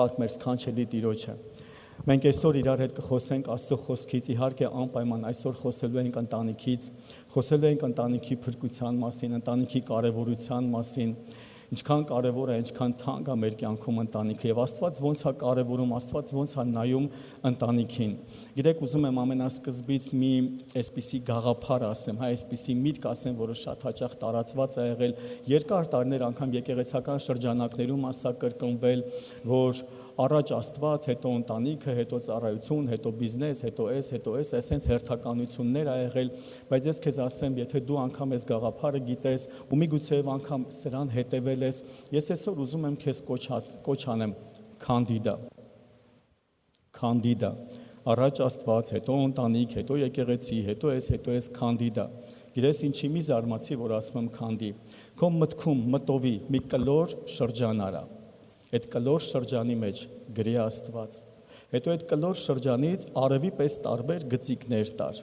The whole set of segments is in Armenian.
Փառք մեր սքանչելի Տիրոջը։ Մենք այսօր իրար հետ կխոսենք Աստծո խոսքից, իհարկե անպայման այսօր խոսելու ենք ընտանիքից, խոսելու ենք ընտանիքի փրկության մասին, ընտանիքի կարևորության մասին, ինչքան կարևոր է, ինչքան թանկ է մեր կյանքում ընտանիքը եւ Աստված ոնց է կարևորում, Աստված ոնց է նայում ընտանիքին։ Գիտեք, ուզում եմ ամենասկզբից մի այսպիսի գաղափար ասեմ, այսպիսի միտք ասեմ, որը շատ հաճախ տարածված է եղել երկար տարիներ անգամ եկեղեցական շրջանակներում ասա կրկնվել, որ առաջ Աստված, հետո ընտանիքը, հետո ծառայություն, հետո բիզնես, հետո այսպես հերթականություններ ա եղել, բայց ես քեզ ասեմ, եթե դու անգամ այս գաղափարը գիտես ու միգուցե անգամ սրան հետևել ես, ես այսօր ուզում եմ քեզ կոչ անեմ քանդիդա, առաջ Աստված, հետո ընտանիք, հետո եկեղեցի, հետո քանդիդա։ Գիտես ինչի մի զարմացի, որ ասում եմ քանդի, քո մտքում մտովի մի կլոր շրջան արա, այդ կլոր շրջանի մեջ գրի Աստված, հետո այդ կլոր շրջանից արևի պես տարբեր գծիկներ տար,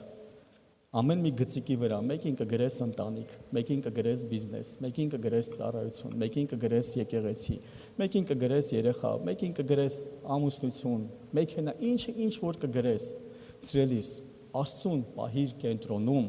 ամեն մի գծիկի վրա մեկին կգրես ընտանիք, մեկին կգրես բիզնես, մեկին կգրես ծառայություն, մեկին կգրես եկեղեցի, մեկին կգրես երեխա, մեկին կգրես ամուսնություն, մեքենա, ինչ որ կգրես, սիրելիս, Աստծուն պահիր կենտրոնում,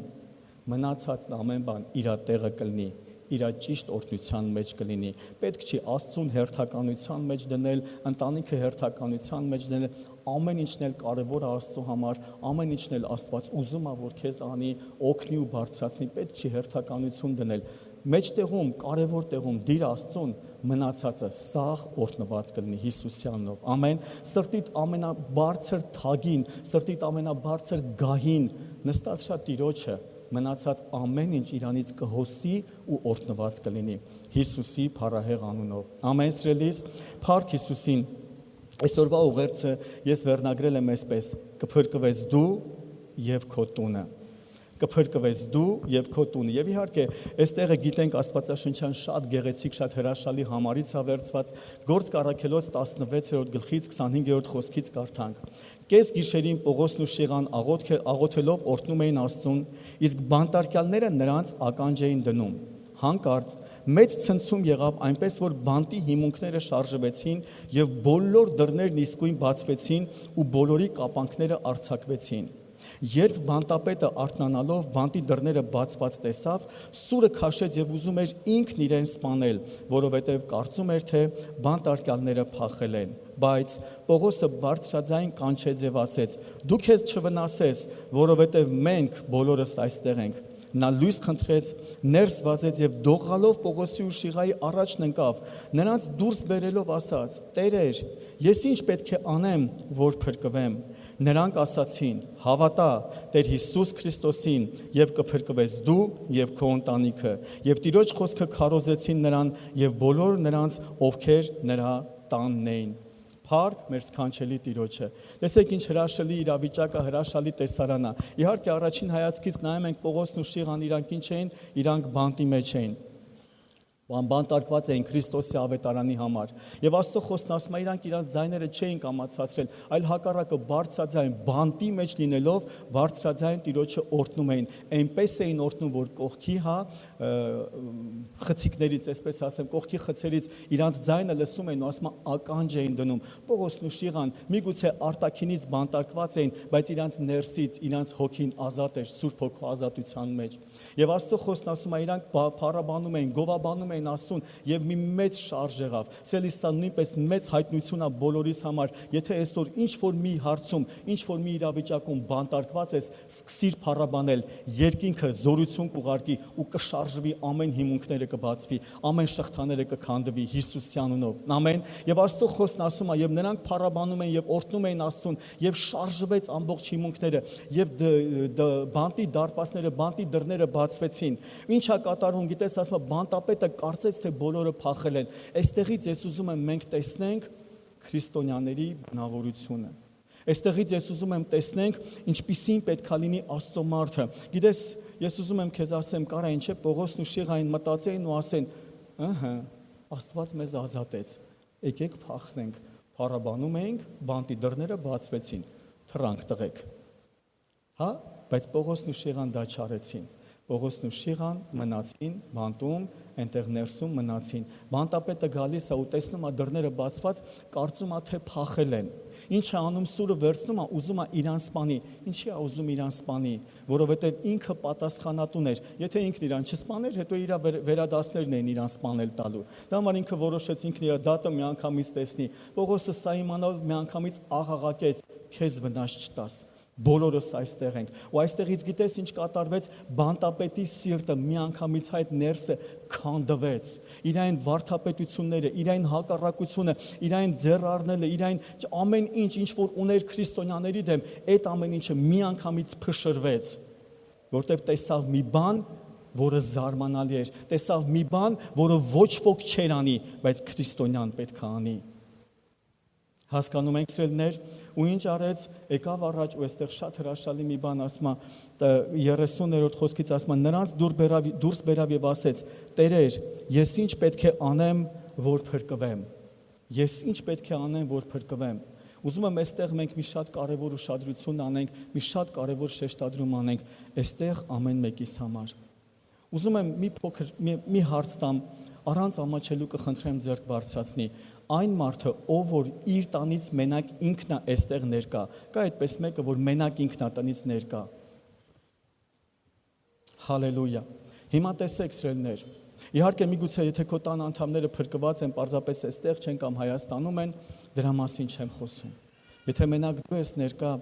մնացածն ամեն բան իր տեղը կլինի, իր ճիշտ օրհնության մեջ կլինի։ Պետք չի Աստծուն հերթականության մեջ դնել, ընտանիքը հերթականության մեջ դնել, ամեն ինչն էլ կարևոր է Աստծո համար, ամեն ինչն էլ Աստված ուզում է, որ քեզ անի, օգնի ու բարձրացնի, պետք չի հերթականություն դնել։ Մեջտեղում, կարևոր տեղում դիր Աստծուն, մնացածը սաղ օրհնված կլինի Հիսուսյանով։ Ամեն։ Սրտիդ ամենաբարձր թագին, սրտիդ ամենաբարձր գահին նստած Տիրոջը մնացած ամեն ինչ իրանից կհոսի ու օրհնված կլինի Հիսուսի փառահեղ անունով։ Ամեն սիրելիս, փառք Հիսուսին։ Այսօրվա ուղերձը ես վերնագրել եմ այսպես. կփրկվես դու եւ քո տունը։ Կփրկվես դու եւ քո տունը։ Եվ իհարկե, այստեղը գիտենք Աստվածաշնչյան շատ գեղեցիկ, շատ հրաշալի համարից է վերցված, Գործք առաքելոց 16-րդ գլխից 25-րդ խոսքից կարդանք։ Կես գիշերին Պողոսն ու Շիղան աղոթելով օրհնում էին Աստծուն, իսկ բանտարկյալները նրանց ականջ էին դնում։ Հանկարծ մեծ ցնցում եղավ, այնպես որ բանտի հիմունքները շարժվեցին եւ բոլոր դռներն իսկույն բացվեցին ու բոլորի կապանքները արձակվեցին։ Երբ բանտապետը արթնանալով բանտի դռները բացված տեսավ, սուրը քաշեց եւ ուզում էր ինքն իրեն սպանել, որովհետեւ կարծում էր, թե բանտարկյալները փախել են։ Բայց Պողոսը բարձրաձայն կանչեց եւ ասեց. «Դու քեզ չվնասես, որովհետեւ մենք բոլորս այստեղ ենք»։ Նա լույս խնդրեց, ներս վազեց եւ դողալով Պողոսի ու Շիղայի առաջն ընկավ, նրանց դուրս բերելով ասաց. «Տերեր, ես ինչ պետք է անեմ, որ փրկվեմ»։ Նրանք ասացին. «Հավատա Տեր Հիսուս Քրիստոսին եւ կփրկվես դու եւ քո ընտանիքը»։ Եվ Տիրոջ խոսքը քարոզեցին նրան եւ բոլոր նրանց, ովքեր նրա տանն էին։ Փառք մեր սքանչելի Տիրոջը։ Տեսեք ինչ հրաշալի իրավիճակ է, հրաշալի տեսարան է։ Իհարկե առաջին հայացքից նայում ենք Պողոսն ու Շիղան, իրանք ինչ էին, իրանք բանտի մեջ էին։ Բանտարկված էին Քրիստոսի ավետարանի համար։ Եվ Աստծո խոսքն ասում է, իրանք իրենց ձայները չէին կամացածրել, այլ հակառակը բարձրաձայն բանտի մեջ լինելով բարձրաձայն Տիրոջը օրհնում էին։ Այնպես էին օրհնում, որ կողքի խցիկներից, այսպես ասեմ, կողքի խցերից իրանց ձայնը լսում էին ու ասում են ականջ էին դնում։ Պողոսն ու Շիղան միգուցե արտաքինից բանտարկված էին, բայց իրանց ներսից, իրանց հոգին ազատ էր Սուրբ Հոգու ազատության մեջ։ Եվ Աստծո խոսքն ասում է, իրանք փառաբանում էին, գովաբանում էին Աստծուն եւ մի մեծ շարժ եղավ։ Սիրելիս, սա նույնպես մեծ հայտնություն է բոլորիս համար։ Եթե այսօր ինչ որ մի հարցում, ինչ որ մի իրավիճակում բանտարկված ես, սկսիր փառաբանել, երկինքը զորություն կուղարկի ու կշարժվի, ամեն հիմունքները կբացվի, ամեն շղթաները կքանդվի Հիսուսի անունով։ Ամեն։ Եվ Աստծո խոսքն ասում է, եւ նրանք փառաբանում էին եւ օրհնում էին Աստծուն, եւ շարժվեց ամբողջ հիմունքները, եւ բանտի դարպասները, բանտի դռները բացվեցին։ Ինչ է կատարվում, գիտես, ասում է, բանտապետը կարծեց, թե բոլորը փախել են։ Այստեղից ես ուզում եմ մենք տեսնենք քրիստոնյաների բնավորությունը։ Այստեղից ես ուզում եմ տեսնենք ինչպիսին պետքա լինի Աստծո մարդը։ Գիտես, ես ուզում եմ քեզ ասեմ, կարա ինչ է Պողոսն ու Շիղային մտածեին ու ասեն. «Ըհը, Աստված մեզ ազատեց։ Եկեք փախնենք»։ Փառաբանում էինք, բանտի դռները բացվեցին։ Թռանք տղեկ։ Հա, բայց Պողոսն ու Շիղան դա չարեցին։ Պողոսն ու Շիղան մնացին բանտում, այնտեղ ներսում մնացին։ Բանտապետը գալիս է ու տեսնում է դռները բացված, կարծում է թե փախել են։ Ինչ է անում սուրը վերցնում է, ուզում է իրան սպանի։ Ինչի է ուզում իրան սպանի, որովհետև ինքը պատասխանատուն էր։ Եթե ինքն իրան չսպաներ, հետո իր վերադասներն էին իրան սպանել տալու։ Դա համար ինքը որոշեց ինքն իր դատը միանգամից տեսնի։ Պողոսը սա իմանալով միանգամից աղաղակեց. «Քեզ վնաս չտաս»։ Բոլորս այստեղ ենք։ Ու այստեղից գիտես ինչ կատարվեց, բանտապետի սիրտը միանգամից այդ ներսը քանդվեց։ Իրային վարդապետությունները, իրային հակառակությունը, իրային ձեռ առնելը, իրային ամեն ինչ որ ուներ քրիստոնյաների դեմ, այդ ամեն ինչը միանգամից փշրվեց, որտեղ տեսավ մի բան, որը զարմանալի էր, տեսավ մի բան, որը ոչ ոք չէր անի, բայց քրիստոնյան պետք է անի։ Հասկանում ենք սիրելիներ, ու ինչ արեց, եկավ առաջ ու այստեղ շատ հրաշալի մի բան ասում է 30-րդ խոսքից ասում է նրանց դուրս բերավ եւ ասեց. «Տերեր, ես ինչ պետք է անեմ, որ փրկվեմ»։ Ես ինչ պետք է անեմ, որ փրկվեմ։ Ուզում եմ այստեղ մենք մի շատ կարևոր ուշադրություն անենք, մի շատ կարևոր շեշտադրում անենք այստեղ ամեն մեկիս համար։ Ուզում եմ մի փոքր մի հարց տամ, առանց ամաչելու կխնդրեմ ձեռք բարձրացնի։ Այն մարդը, ով որ իր տանից մենակ ինքն է այստեղ ներկա, կա այդպես մեկը, որ մենակ ինքն է տնից ներկա։ Հալելույա։ Հիմա տեսեք սիրելիներ, իհարկե միգուցե եթե քո տան անդամները փրկված են, պարզապես այստեղ չեն կամ Հայաստանում են, դրա մասին չեմ խոսում։ Եթե մենակ դու ես ներկա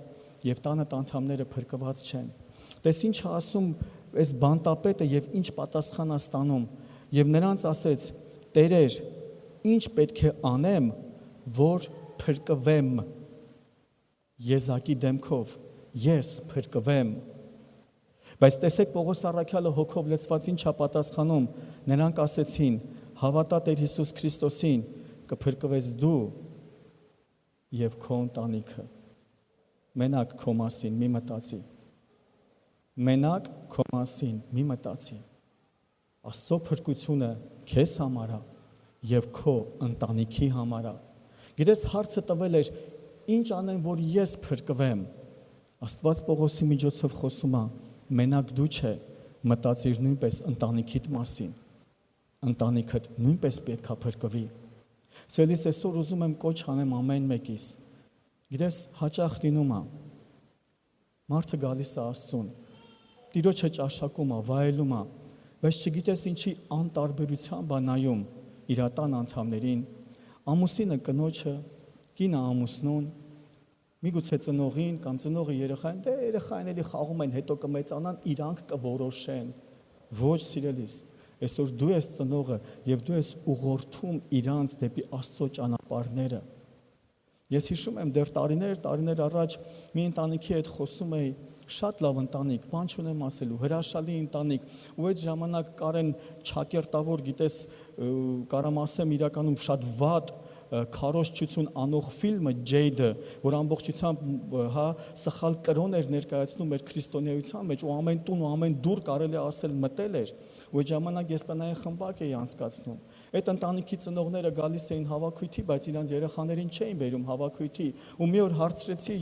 եւ տանդ անդամները փրկված չեն, տես ինչ է ասում այս բանտապետը եւ ինչ պատասխան է ստանում, եւ նրանց ասեց. «Տերեր, ինչ պետք է անեմ, որ փրկվեմ»։ Եզակի դեմքով ես փրկվեմ։ Բայց տեսեք Պողոս առաքյալը հոգով լցված ինչ է պատասխանում։ Նրանք ասեցին. «Հավատա Տեր Հիսուս Քրիստոսին, կփրկվես դու եւ քո ընտանիքը»։ Մենակ քո մասին մի մտածի։ Մենակ քո մասին մի մտածի։ Աստծո փրկությունը քեզ համար է եւ քո ընտանիքի համար է։ Գիտես հարցը տվել էր. ինչ անեմ, որ ես փրկվեմ։ Աստված Պողոսի միջոցով խոսում է. մենակ դու չէ, մտածիր նույնպես ընտանիքիդ մասին։ Ընտանիքդ նույնպես պետք է փրկվի։ Սիրելիս, այսօր ուզում եմ կոչ անեմ ամեն մեկիս։ Գիտես, հաճախ լինում է մարդը գալիս է Աստծուն, Տիրոջը ճաշակում է, վայելում է, բայց չգիտես ինչի անտարբերությամբ է նայում իր տան անդամներին, ամուսինը կնոջը, կինը ամուսնուն, միգուցե ծնողին կամ ծնողը երեխային, դե երեխային էլի խաղում են, հետո կմեծանան, իրանք կորոշեն։ Ոչ սիրելիս, այսօր դու ես ծնողը եւ դու ես ուղղորդում իրանց դեպի Աստծո ճանապարհները։ Ես հիշում եմ դեռ տարիներ առաջ մի ընտանիքի հետ խոսում էի, շատ լավ ընտանիք, բան չունեմ ասելու, հրաշալի ընտանիք, ու այդ ժամանակ Կարեն Չակերտավոր, գիտես, կարամ ասեմ իրականում շատ վատ քարոզչություն անող ֆիլմը Ջեյդը, որ ամբողջությամբ սխալ կրոն էր ներկայացնում մեր քրիստոնեության մեջ ու ամեն տուն ու ամեն դուր կարելի է ասել մտել էր, ու այդ ժամանակ ես տնային խմբակ էի անցկացնում։ Այդ ընտանիքի ծնողները գալիս էին հավաքույթի, բայց իրանց երեխաներին չէին բերում հավաքույթի, ու մի օր հարցրեցի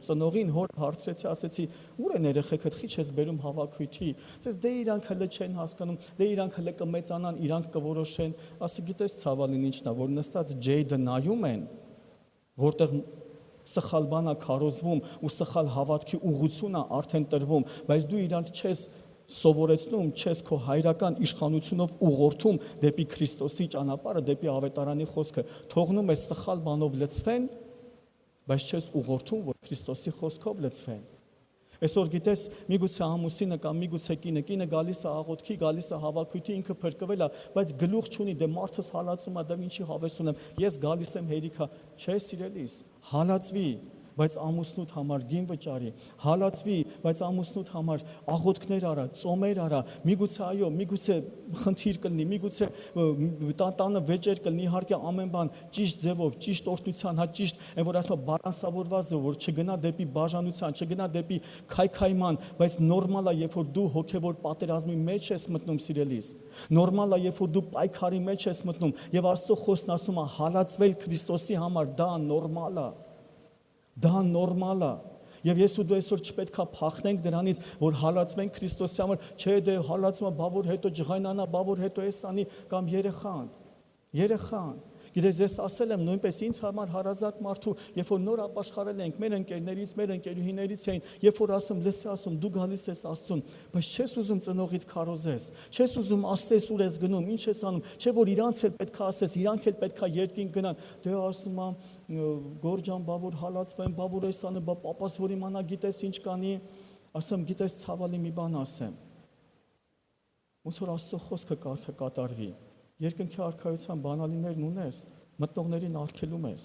ծնողին, հոր հարցրեցի, ասեցի. «Ուր են երեխեքդ, խի չես բերում հավաքույթի»։ Ասես դե իրանք հələ չեն հասկանում, դե իրանք հələ կմեծանան, իրանք կորոշեն։ Ասի գիտես ցավալին ինչն է, որ նստած Ջեյդը նայում են, որտեղ սխալ բան է քարոզվում ու սխալ հավատքի ուղղություն է արդեն տրվում, բայց դու իրանց չես սովորեցնում, չես քո հայրական իշխանությունով ուղղորդում դեպի Քրիստոսի ճանապարհը, դեպի ավետարանի խոսքը, թողնում ես սխալ բանով լցվեն, բայց չես ուղղորդում, որ Քրիստոսի խոսքով լցվեն։ Այսօր գիտես, միգուցե ամուսինը կամ միգուցե կինը գալիս է աղոթքի, գալիս է հավաքույթի, ինքը փրկվել է, բայց գլուխ չունի, դե մարդս հալածում է, դե ինչի հավես ունեմ, ես գալիս եմ հերիքա, չէ սիրելիս, հալածվի, բայց ամուսնուդ համար գին վճարի, հալածվի, բայց ամուսնուդ համար աղոթքներ արա, ծոմեր արա, միգուցե այո, միգուցե խնդիր կլինի, միգուցե տանը վեճեր կլինի, իհարկե ամեն բան ճիշտ ձևով, ճիշտ օրհնության, հա ճիշտ, այն որ ասում է բալանսավորված ձևով, որ չգնա դեպի բաժանության, չգնա դեպի քայքայման, բայց նորմալ է, երբ որ դու հոգևոր պատերազմի մեջ ես մտնում, սիրելիս, նորմալ է, երբ որ դու պայքարի մեջ ես մտնում, եւ Աստծո խոսքն ասում է հալածվել Քրիստոսի համար, դա նորմալ է։ Դա նորմալ է։ Եվ ես ու դու այսօր չպետք է փախնենք դրանից, որ հալածվենք Քրիստոսի համար, չէ դե հալածումը բա որ հետո ջղայնանա, բա որ հետո էս անի կամ երեխան։ Գիտես, ես ասել եմ նույնպես ինձ համար հարազատ մարդու, երբ որ նոր ապաշխարել ենք, մեր ընկերներից, մեր ընկերուհիներից էին, երբ որ ասում, լսի ասում, դու գալիս ես Աստծուն, բայց չես ուզում ծնողիդ քարոզես, չես ուզում ասես ուր ես գնում, ինչ ես անում, չէ որ իրանց էլ պետք է ասես, իրանք էլ պետք է երկին գնան, դե ասում եմ, Գորջան, բա որ հալածվեմ, բա որ էս անը, բա պապաս որ իմանա, գիտես ինչ կանի, ասեմ, գիտես ցավալի մի բան ասեմ։ Ոնց որ Աստծո խոսքը կատարվի։ Երկնքի արքայության բանալիներն ունես, մտնողներին արգելում ես։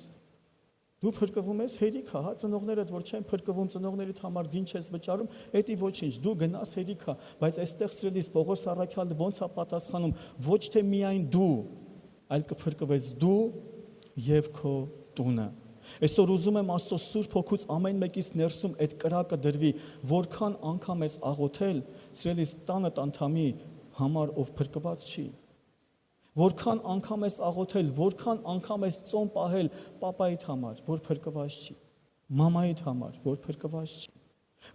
Դու փրկվում ես հերիքա, հա, ծնողներդ որ չեն փրկվում, ծնողներիդ համար գին չես վճարում, էդի ոչինչ, դու գնաս հերիքա, բայց այստեղ սրելիս Պողոս առաքյալը ոնց է պատասխանում, ոչ թե միայն դու, այլ կփրկվես դու եւ քո տունը։ Այսօր ուզում եմ Աստծո Սուրբ Հոգուց ամեն մեկից ներսում այդ կրակը դրվի, որքան անգամ ես աղոթել, սրելիս տանդ անդամի համար ով փրկված չի։ Որքան անգամ ես աղոթել, որքան անգամ ես ծոմ պահել պապայիդ համար, որ փրկված չի, մամայիդ համար, որ փրկված չի։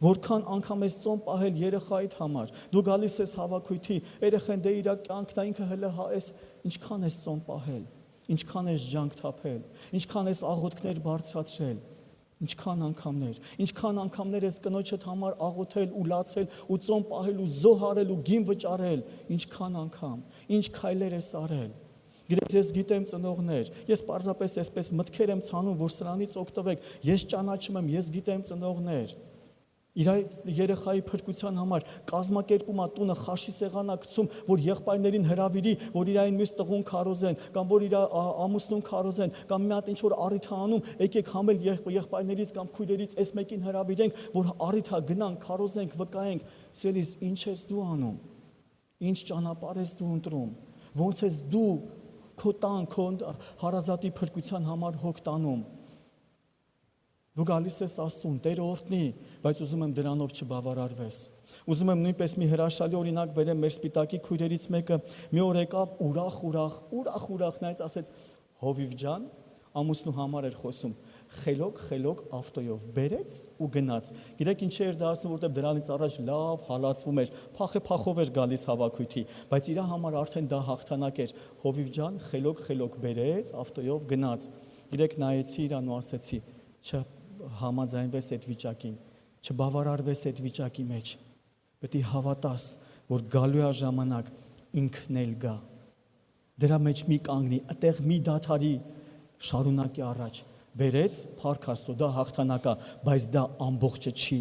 Որքան անգամ ես ծոմ պահել երեխայիդ համար, դու գալիս ես հավաքույթի, երեխան դե իր կյանքն ինքը հələ հա էս, ինչքան ես ծոմ պահել, ինչքան ես ջանք թափել, ինչքան ես աղոթքներ բարձրացրել, ինչքան անգամներ ես կնոջդ համար աղոթել ու լացել ու ծոմ պահել ու զոհարել ու գին վճարել, ինչքան անգամ, ինչ քայլեր ես արել։ Գիտես, ես գիտեմ ծնողներ, ես պարզապես այսպես մտքեր եմ ցանում, որ սրանից օգտվեք, ես ճանաչում եմ, ես գիտեմ ծնողներ։ Իր երեխայի փրկության համար կազմակերպում է տունը խաշի սեղանա գցում, որ եղբայրներին հրավիրի, որ իրային մյուս տղուն քարոզեն, կամ որ իր ամուսնուն քարոզեն, կամ մի հատ ինչ որ առիթ անում, եկեք համել եղբայրներից կամ քույրերից այս մեկին հրավիրենք, որ առիթա գնանք, քարոզենք, վկայենք։ Սիրելիս, ինչ ես դու անում։ Ինչ ճանապարհ ես դու ընտրում։ Ոնց ես դու քո տան, քո հարազատի փրկության համար հոգ տանում։ Դու գալիս ես Աստծուն, Տերը օրհնի, բայց ուզում եմ դրանով չբավարարվես։ Ուզում եմ նույնպես մի հրաշալի օրինակ բերեմ մեր սպիտակի քույրերից մեկը, մի օր եկավ ուրախ նայեց, ասեց Հովիվ ջան, ամուսնու համար էր խոսում, խելոք ավտոյով բերեց ու գնաց։ Գիտեք ինչի էր դա ասում, որտեղ դրանից առաջ լավ հալածվում էր, փախով էր գալիս հավաքույթի, բայց իր համար արդեն դա հաղթանակ էր։ Հովիվ ջան, խելոք բերեց, ավտոյով գնաց։ Գիտեք նայեցի իրան ու ասեցի, չհամաձայնվես այդ վիճակին, չբավարարվես այդ վիճակի մեջ, պետք է հավատաս, որ գալու է ժամանակ ինքն էլ գա, դրա մեջ մի կանգնի, այդտեղ մի դադարի, շարունակի առաջ, բերեց, փառք Աստծո, դա հաղթանակա, բայց դա ամբողջը չի,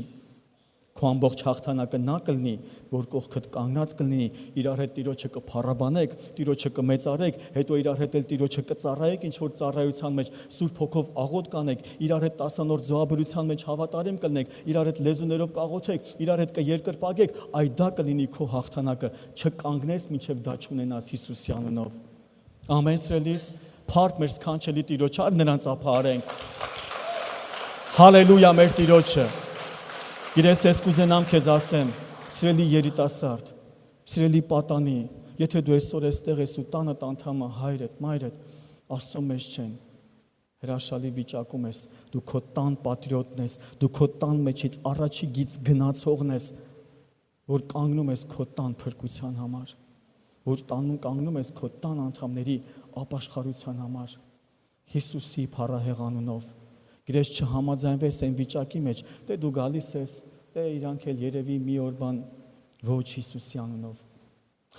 քո ամբողջ հաղթանակը նա կլինի, որ կողքդ կանգնած կլինի, իրար հետ Տիրոջը կփառաբանեք, Տիրոջը կմեծարեք, հետո իրար հետ էլ Տիրոջը կծառայեք, ինչ որ ծառայության մեջ Սուրբ Հոգով աղոթ կանեք, իրար հետ 10 նոր զոհաբերության մեջ հավատարիմ կլինեք, իրար հետ լեզուներով կաղոթեք, իրար հետ կերկրպագեք, այ դա կլինի քո հաղթանակը, չկանգնես մինչև դա չունենաս Հիսուսի անունով։ Ամեն սրելիս, փառք մեր սքանչելի Տիրոջը, արդ նրանց ապահարենք։ Հալելույա մեր Տիրոջը։ Գիտես, ես կուզենամ քեզ ասեմ, սիրելի երիտասարդ, սիրելի պատանի, եթե դու այսօր այստեղ ես ու տանդ անդամը, հայրդ, մայրդ, Աստծո մեջ չեն, հրաշալի վիճակում ես, դու քո տան պատրիոտն ես, դու քո տան մեջից առաջի գից գնացողն ես, որ կանգնում ես քո տան փրկության համար, որ կանգնում ես քո տան անդամների ապաշխարության համար, Հիսուսի փառահեղ անունով։ Գիտես չհամաձայնվես այն վիճակի մեջ, դե դու գալիս ես, դե իրանք էլ երևի մի օր բան ոչ Հիսուսի անունով։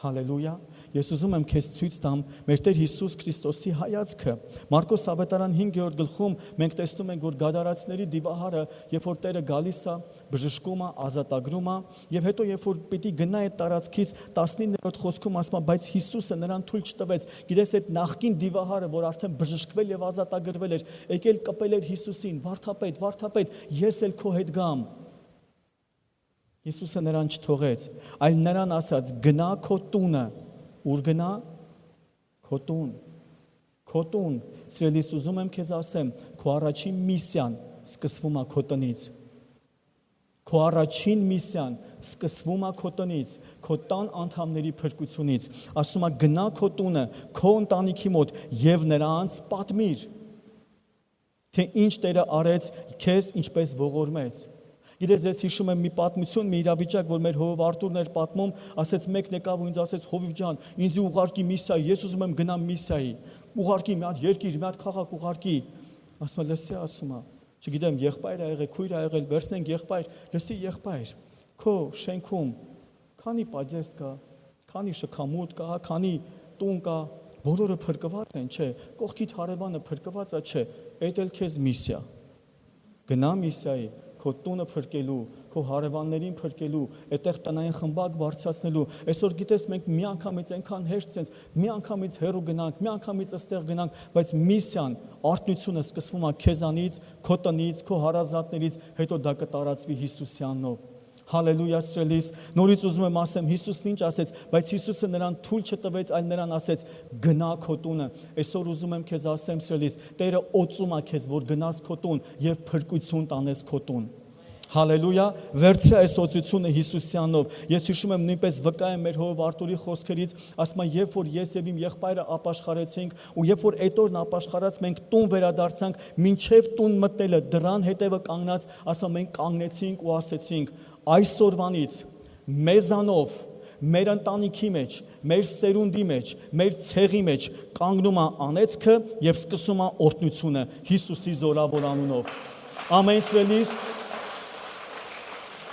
Հալելույա, ես ուզում եմ քեզ ցույց տամ մեր Տեր Հիսուս Քրիստոսի հայացքը։ Մարկոս ավետարան 5-րդ գլխում մենք տեսնում ենք, որ գադարացիների դիվահարը, երբ որ Տերը գալիս է, բժշկում է, ազատագրում է, եւ հետո երբ որ պիտի գնա այդ տարածքից 19-րդ խոսքում ասում է, բայց Հիսուսը նրան թույլ չտվեց։ Գիտես այդ նախկին դիվահարը, որ արդեն բժշկվել եւ ազատագրվել էր, եկել կպել էր Հիսուսին, վարդապետ, ես էլ քո հետ գամ։ Հիսուսը նրան չթողեց, այլ նրան ասաց, գնա քո տունը, ուր գնա, քո տուն, սիրելիս ուզում եմ քեզ ասեմ, քո առաջին միսիան սկսվում է քո տնից, քո առաջին միսիան սկսվում է քո տնից, քո տան անդամների փրկությունից, ասում է գնա քո տունը, քո ընտանիքի մոտ եւ նրանց պատմիր, թե ինչ Տերը արեց քեզ ինչպես ողորմեց, Գիտես, ես հիշում եմ մի պատմություն, մի իրավիճակ, որ մեր հովիվ Արտուրն էր պատմում, ասեց մեկն եկավ ու ինձ ասեց. «Հովիվ ջան, ինձ ուղարկի միսիայի, ես ուզում եմ գնամ միսիայի, ուղարկի մի հատ երկիր, մի հատ քաղաք ուղարկի»։ Ասում եմ, լսի, ասում է, չգիտեմ, եղբայր ա եղել, քույր ա եղել, վերցնենք եղբայր, լսի եղբայր, քո շենքում քանի պադեստ կա, քանի շքամուտ կա, քանի տուն կա, բոլորը փրկված են, չէ, կողքիդ հարևանը փրկված է, չէ, այդ էլ քեզ միսիա։ Գնա միսիայի, քո տունը փրկելու, քո հարևաններին փրկելու, այդտեղ տնային խմբակ բարձրացնելու։ Այսօր գիտես, մենք մի անգամից այնքան հեշտ ցենց, մի անգամից հեռու գնանք, մի անգամից այստեղ գնանք, բայց միսիան, արտնությունը սկսվում է քեզանից, քո տնից, քո հարազատներից, հետո դա կտարածվի Հիսուսի անունով։ Հալելույա սրելիս, նորից ուզում եմ ասեմ, Հիսուսն ինչ ասեց, բայց Հիսուսը նրան թույլ չտվեց, այլ նրան ասեց. գնա քո տունը։ Այսօր ուզում եմ քեզ ասեմ սրելիս, Տերը օծում է քեզ, որ գնաս քո տուն եւ փրկություն տանես քո տուն։ Հալելույա, վերցրի այս օծությունը Հիսուսի անունով։ Ես հիշում եմ նույնպես վկա եմ մեր հովիվ Արտուրի խոսքերից, ասում եմ, երբ որ ես եւ իմ եղբայրը ապաշխարեցինք, ու երբ որ այդ օրն ապաշխարած մենք տուն վերադարձանք, մինչեւ տուն մտնելը դրան հետևը կանգնած, ասում մենք կանգնեցինք ու ասեցինք. այսօրվանից մեզանով, մեր ընտանիքի մեջ, մեր սերունդի մեջ, մեր ցեղի մեջ կանգնում է անեծքը եւ սկսում է օրհնությունը Հիսուսի զորավոր անունով։ Ամեն սրելիս,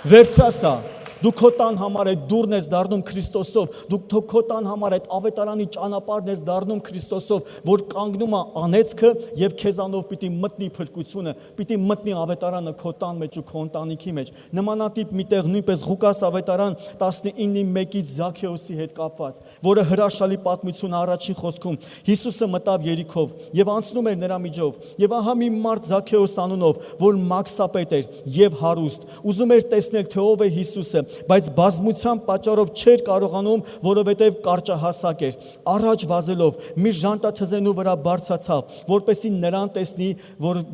վերցրասա, դու քո տան համար այդ դուռն ես դառնում Քրիստոսով, դու քո տան համար այդ ավետարանի ճանապարհն ես դառնում Քրիստոսով, որ կանգնում է անեծքը եւ քեզանով պիտի մտնի փրկությունը, պիտի մտնի ավետարանը քո տան մեջ ու քո ընտանիքի մեջ։ Նմանատիպ միտեղ նույնպես Ղուկաս ավետարան 19:1-ից Զաքեոսի հետ կապված, որը հրաշալի պատմություն առաջին խոսքում Հիսուսը մտավ Երիքով եւ անցնում էր նրա միջով, եւ ահա մի մարդ Զաքեոս անունով, որ մաքսապետ էր եւ հարուստ, ուզում էր տեսնել թե ով է Հիսուսը, բայց բազմության պատճառով չէր կարողանում, որովհետև կարճահասակ էր։ Առաջ վազելով մի ժանտաթզենու վրա բարձրացավ, որպեսզի նրան տեսնի,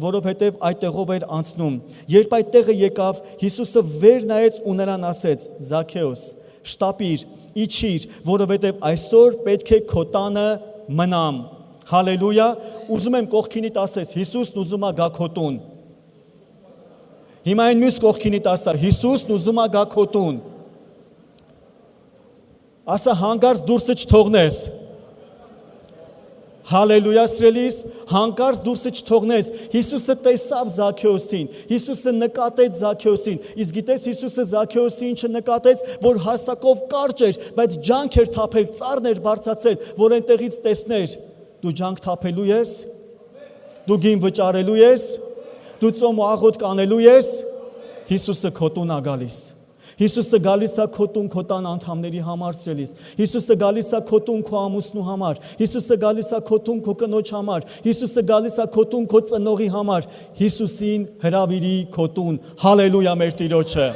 որովհետև այդտեղով էր անցնում։ Երբ այդ տեղը եկավ, Հիսուսը վեր նայեց ու նրան ասեց. Զաքեոս, շտապիր, իջիր, որովհետև այսօր պետք է քո տանը մնամ։ Հալելույա, ուզում եմ կողքինիդ ասես, Հիսուսն ուզում է գա քո տուն։ Հիմա այն մյուս կողքինիդ ասա, Հիսուսն ուզում է գա քո տուն։ Ասա հանկարծ դուրսը չթողնես։ Հալելույա սրելիս, հանկարծ դուրսը չթողնես։ Հիսուսը տեսավ Զաքեոսին, Հիսուսը նկատեց Զաքեոսին, իսկ գիտես Հիսուսը Զաքեոսի ինչը նկատեց, որ հասակով կարճ էր, բայց ջանք էր թափել, ծառն էր բարձրացել, որ այնտեղից տեսներ։ Դու ջանք թափելու ես, դու գին վճարելու ես, դու ծոմ ու աղոտ կանելու ես, Հիսուսը քո տուն է գալիս։ Հիսուսը գալիս է քո տուն քո տան անդամների համար սրելիս։ Հիսուսը գալիս է քո տուն քո ամուսնու համար։ Հիսուսը գալիս է քո տուն քո կնոջ համար։ Հիսուսը գալիս է քո տուն քո ծնողի համար։ Հիսուսին հրավիրի քո տուն։ Հալելույա մեր Տիրոջը։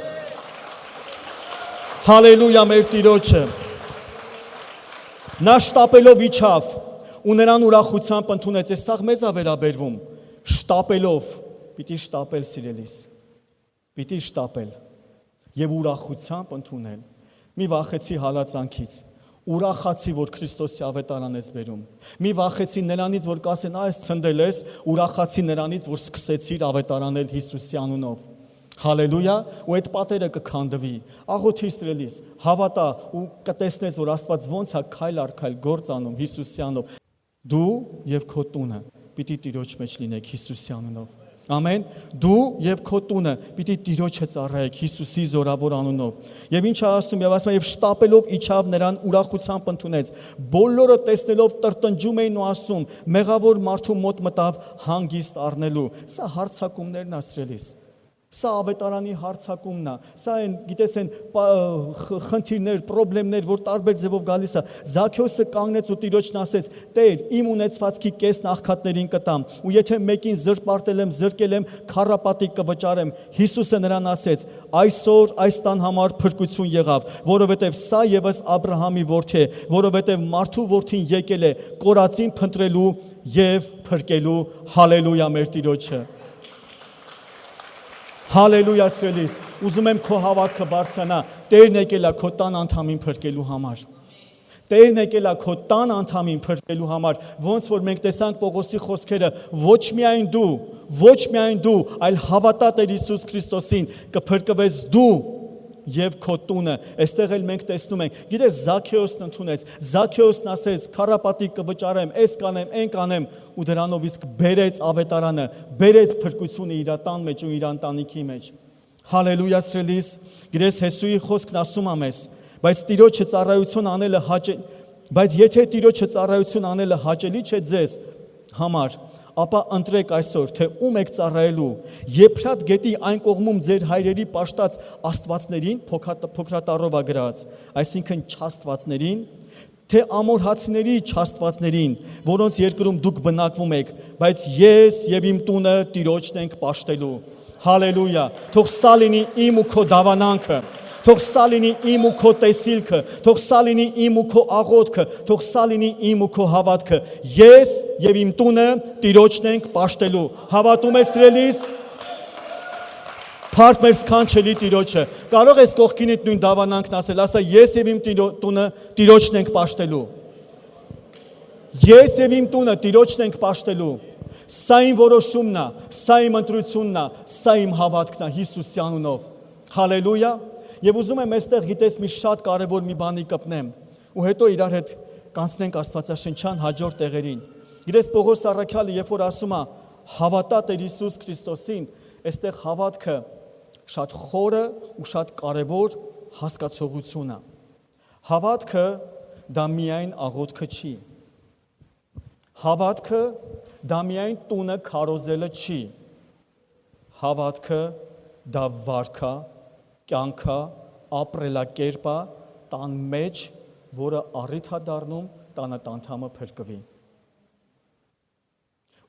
Հալելույա մեր Տիրոջը։ Նա շտապելով իջավ ու նրան ուրախությամբ ընդունեց։ Այս սաղ մեզ է վերաբերվում։ Շտապելով, պիտի շտապել սիրելիս։ Պիտի շտապել եւ ուրախությամբ ընդունել։ Մի վախեցի հալածանքից, ուրախացի, որ Քրիստոսի ավետարան ես բերում։ Մի վախեցի նրանից, որ կասեն, այս ցնդել ես, ուրախացի նրանից, որ սկսեցիր ավետարանել Հիսուսի անունով։ Հալելույա, ու այդ պատերը կքանդվի։ Աղոթիր սրելիս, հավատա ու կտեսնես, որ Աստված ոնց է քայլ առ քայլ գործ անում Հիսուսի անունով։ Դու եւ քո տունը պիտի Տիրոջ մեջ լինեք Հիսուսի անունով։ Ամեն, դու եւ քո տունը պիտի Տիրոջը ծառայեք Հիսուսի զորավոր անունով։ Եվ ինչ է ասում, եւ ասում է, եւ շտապելով իջավ նրան ուրախությամբ ընդունեց։ Բոլորը տեսնելով տրտնջում էին ու ասում, մեղավոր մարդու մոտ մտավ հանգիստ առնելու։ Սա հարցակումներն ասրելիս։ Սա ավետարանի հարցակումն է, սա են, գիտես են խնդիրներ, խնդիրներ, որ տարբեր ձևով գալիս է։ Զաքեոսը կանգնեց ու Տիրոջն ասեց. Տեր, իմ ունեցվածքի կեսն աղքատներին կտամ, ու եթե մեկին զրպարտել եմ, զրկել եմ, քառապատիկ կվճարեմ։ Հիսուսը նրան ասեց. այսօր այս տան համար փրկություն եղավ, որովհետև սա ևս Աբրահամի որդի է, որովհետև մարդու որդին եկել է կորածին փնտրելու եւ փրկելու։ Հալելույա մեր Տիրոջը։ Հալելույա սրելիս, ուզում եմ քո հավատքը բարձրանա, Տերն եկել է քո տան անդամին փրկելու համար։ Տերն եկել է քո տան անդամին փրկելու համար, ոնց որ մենք տեսանք Պողոսի խոսքերը, ոչ միայն դու, այլ հավատա Տեր Հիսուս Քրիստոսին, կփրկվես դու եւ քո տունը։ Այստեղ էլ մենք տեսնում ենք, գիտես Զաքեոսն ընդունեց, Զաքեոսն ասեց, քարապատիկ կվճարեմ, այս կանեմ, այն կանեմ, ու դրանով իսկ բերեց ավետարանը, բերեց փրկությունը իր տան մեջ ու իր ընտանիքի մեջ։ Հալելույա սրելիս, գիտես Հեսուի խոսքն ասում է մեզ, բայց Տիրոջը ծառայություն անելը բայց եթե Տիրոջը ծառայություն անելը հաճելի չէ ձեզ համար, ապա ընտրեք այսօր, թե ում եք ծառայելու, Եփրատ գետի այն կողմում ձեր հայրերի պաշտած աստվածներին, փոքրատառով է գրած, այսինքն չաստվածներին, թե ամորհացիների չաստվածներին, որոնց երկրում դուք բնակվում եք, բայց ես եւ իմ տունը Տիրոջն ենք պաշտելու։ Հալելույա, թող սա լինի իմ ու քո դավանանքը, թող սա լինի իմ ու քո տեսիլքը, թող սա լինի իմ ու քո աղոթքը, թող սա լինի իմ ու քո հավատքը։ Ես եւ իմ տունը Տիրոջն ենք պաշտելու։ Հավատում ես սիրելիս։ Փառք մեր սքանչելի Տիրոջը։ Կարող ես կողքինիդ նույն դավանանքն ասել, ասա ես եւ իմ տունը Տիրոջն ենք պաշտելու։ Ես եւ իմ տունը Տիրոջն ենք պաշտելու։ Սա իմ որոշումն է, սա իմ ընտրությունն է, սա իմ հավատքն է Հիսուսի անունով։ Հալելույա։ Եվ ուզում եմ այստեղ գիտես մի շատ կարևոր մի բանի կպնեմ ու հետո իրար հետ կանցնենք Աստվածաշնչյան հաջորդ տեղերին։ Գիտես Պողոս առաքյալը երբ որ ասում է հավատա Տեր Հիսուս Քրիստոսին, այստեղ հավատքը շատ խորը ու շատ կարևոր հասկացողություն է։ Հավատքը դա միայն աղոթքը չի։ Հավատքը դա միայն տունը քարոզելը չի։ Հավատքը դա վարքա, կյանքա, ապրելակերպա տան մեջ, որը առիթ է դառնում տանը տանդամը փրկվի։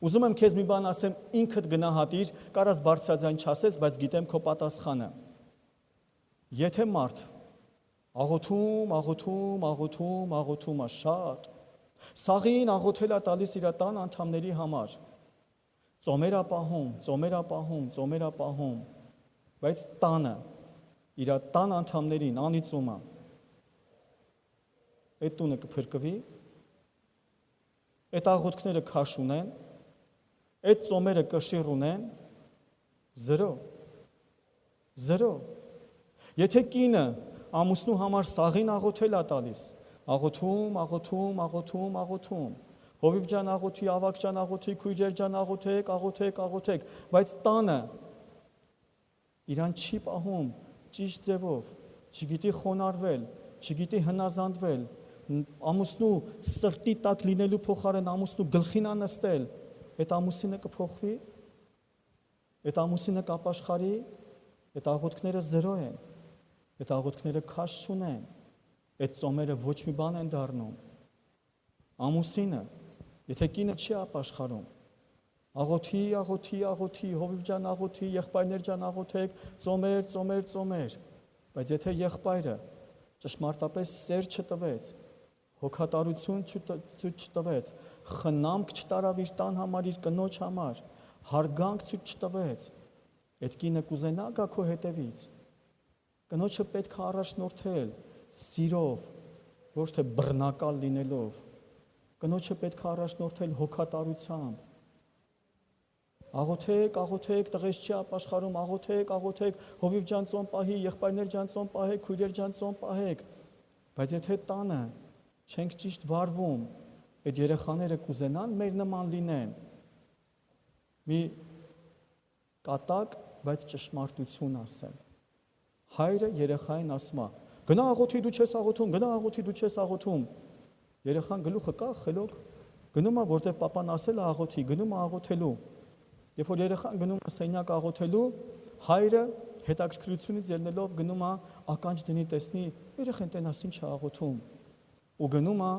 Ուզում եմ քեզ մի բան ասեմ, ինքդ գնահատիր, կարաս բարձրաձայն չասես, բայց գիտեմ քո պատասխանը։ Եթե մարդ աղոթում է շատ, սաղին աղոթել է տալիս իր տան անդամների համար, ծոմեր է պահում, բայց տանը իր տան անդամներին անիծում է, այդ տունը կփրկվի, այդ աղոթքները քաշ ունեն, այդ ծոմերը կշիռ ունեն, զրո։ Եթե կինը ամուսնու համար սաղին աղոթել է տալիս, աղոթում, հովիվ ջան աղոթի, ավակ ջան աղոթի, քույրեր ջան աղոթեք, բայց տանը իրան չի պահում ճիշտ ձևով, չգիտի խոնարհվել, չգիտի հնազանդվել, ամուսնու սրտի տակ լինելու փոխարեն ամուսնու գլխին նստել, այդ ամուսինը կփոխվի, այդ ամուսինը կապաշխարի, այդ աղոթքները զրո են, այդ աղոթքները քաշ չունեն, այդ ծոմերը ոչ մի բան են դառնում։ Ամուսինը, եթե կինը չի ապաշխարում, աղոթի, հովիվ ջան աղոթի, եղբայրներ ջան աղոթեք, ծոմեր, բայց եթե եղբայրը ճշմարտապես սեր չտվեց, հոգատարություն չտվեց, խնամք չտարավ իր տան համար, իր կնոջ համար, հարգանք չտվեց, այդ կինը կուզենա գա քո հետևից, կնոջը պետք է առաջնորդել սիրով, ոչ թե բռնակալ լինելով, կնոջը պետք է առաջնորդել հոգատարությամբ, աղոթեք, տղես չի ապաշխարում, աղոթեք, հովիվ ջան ծոմ պահի, եղբայրներ ջան ծոմ պահեք, քույրեր ջան ծոմ պահեք, բայց եթե տանը չենք ճիշտ վարվում, այդ երեխաները կուզենան մեր նման լինեն, մի կատակ, բայց ճշմարտություն ասեմ, հայրը երեխային ասում է, գնա աղոթի դու չես աղոթում, երեխան գլուխը կա խելոք, գնում է, որտեղ պապան ասել է աղոթի, գնում է աղոթելու, երբ որ երեխան գնում է սենյակ աղոթելու, հայրը հետաքրքրությունից ելնելով գնում է ականջ դնի տեսնի, երեխան տենաս ինչ է աղոթում, ու գնում է,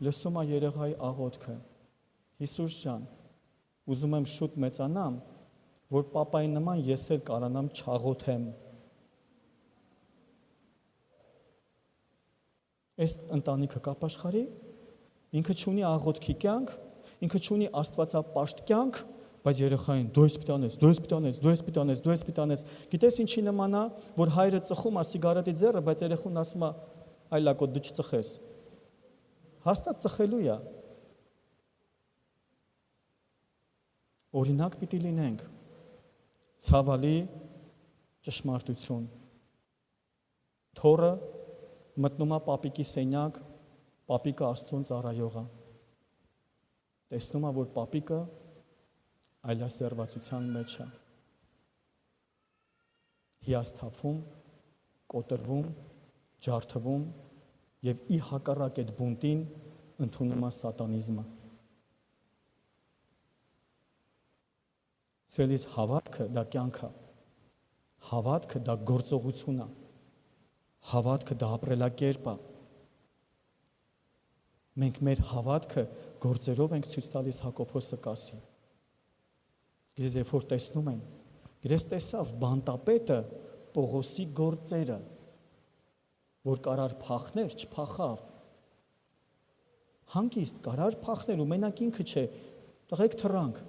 լսում է երեխայի աղոթքը, Հիսուս ջան, ուզում եմ շուտ մեծանամ, որ պապայի նման ես էլ կարանամ չաղոթեմ, այս ընտանիքը կապաշխարի, ինքը չունի աղոթքի կյանք, ինքը չունի աստվածապաշտ կյանք, բայց երեխային դու ես պիտանես, գիտես ինչի նման է, որ հայրը ծխում է սիգարետի ձեռը, բայց երեխուն ասում է այ լակոտ դու չծխես, Հաստատ ծխելու է։ Օրինակ պիտի լինենք։ Ցավալի ճշմարտություն։ Թորը մտնում է պապիկի սենյակ, պապիկը Աստծուն ծառայողը։ Տեսնում է, որ պապիկը այլասերվածության մեջ է։ Հիասթափվում, կոտրվում, ջարդվում եւ ի հակառակ այդ բունտին ընդունում է սատանիզմը։ Սիրելիս, հավատքը դա կյանք է։ Հավատքը դա գործողություն է։ Հավատքը դա ապրելակերպ է։ Մենք մեր հավատքը գործերով ենք ցույց տալիս Հակոբոսը կասի։ Գիտես, երբ որ տեսնում են, գիտես տեսավ բանտապետը Պողոսի գործերը, որ կարար փախներ, չփախավ։ Հանգիստ կարար փախներ ու մենակ ինքը չէ, տղեկ թռանք,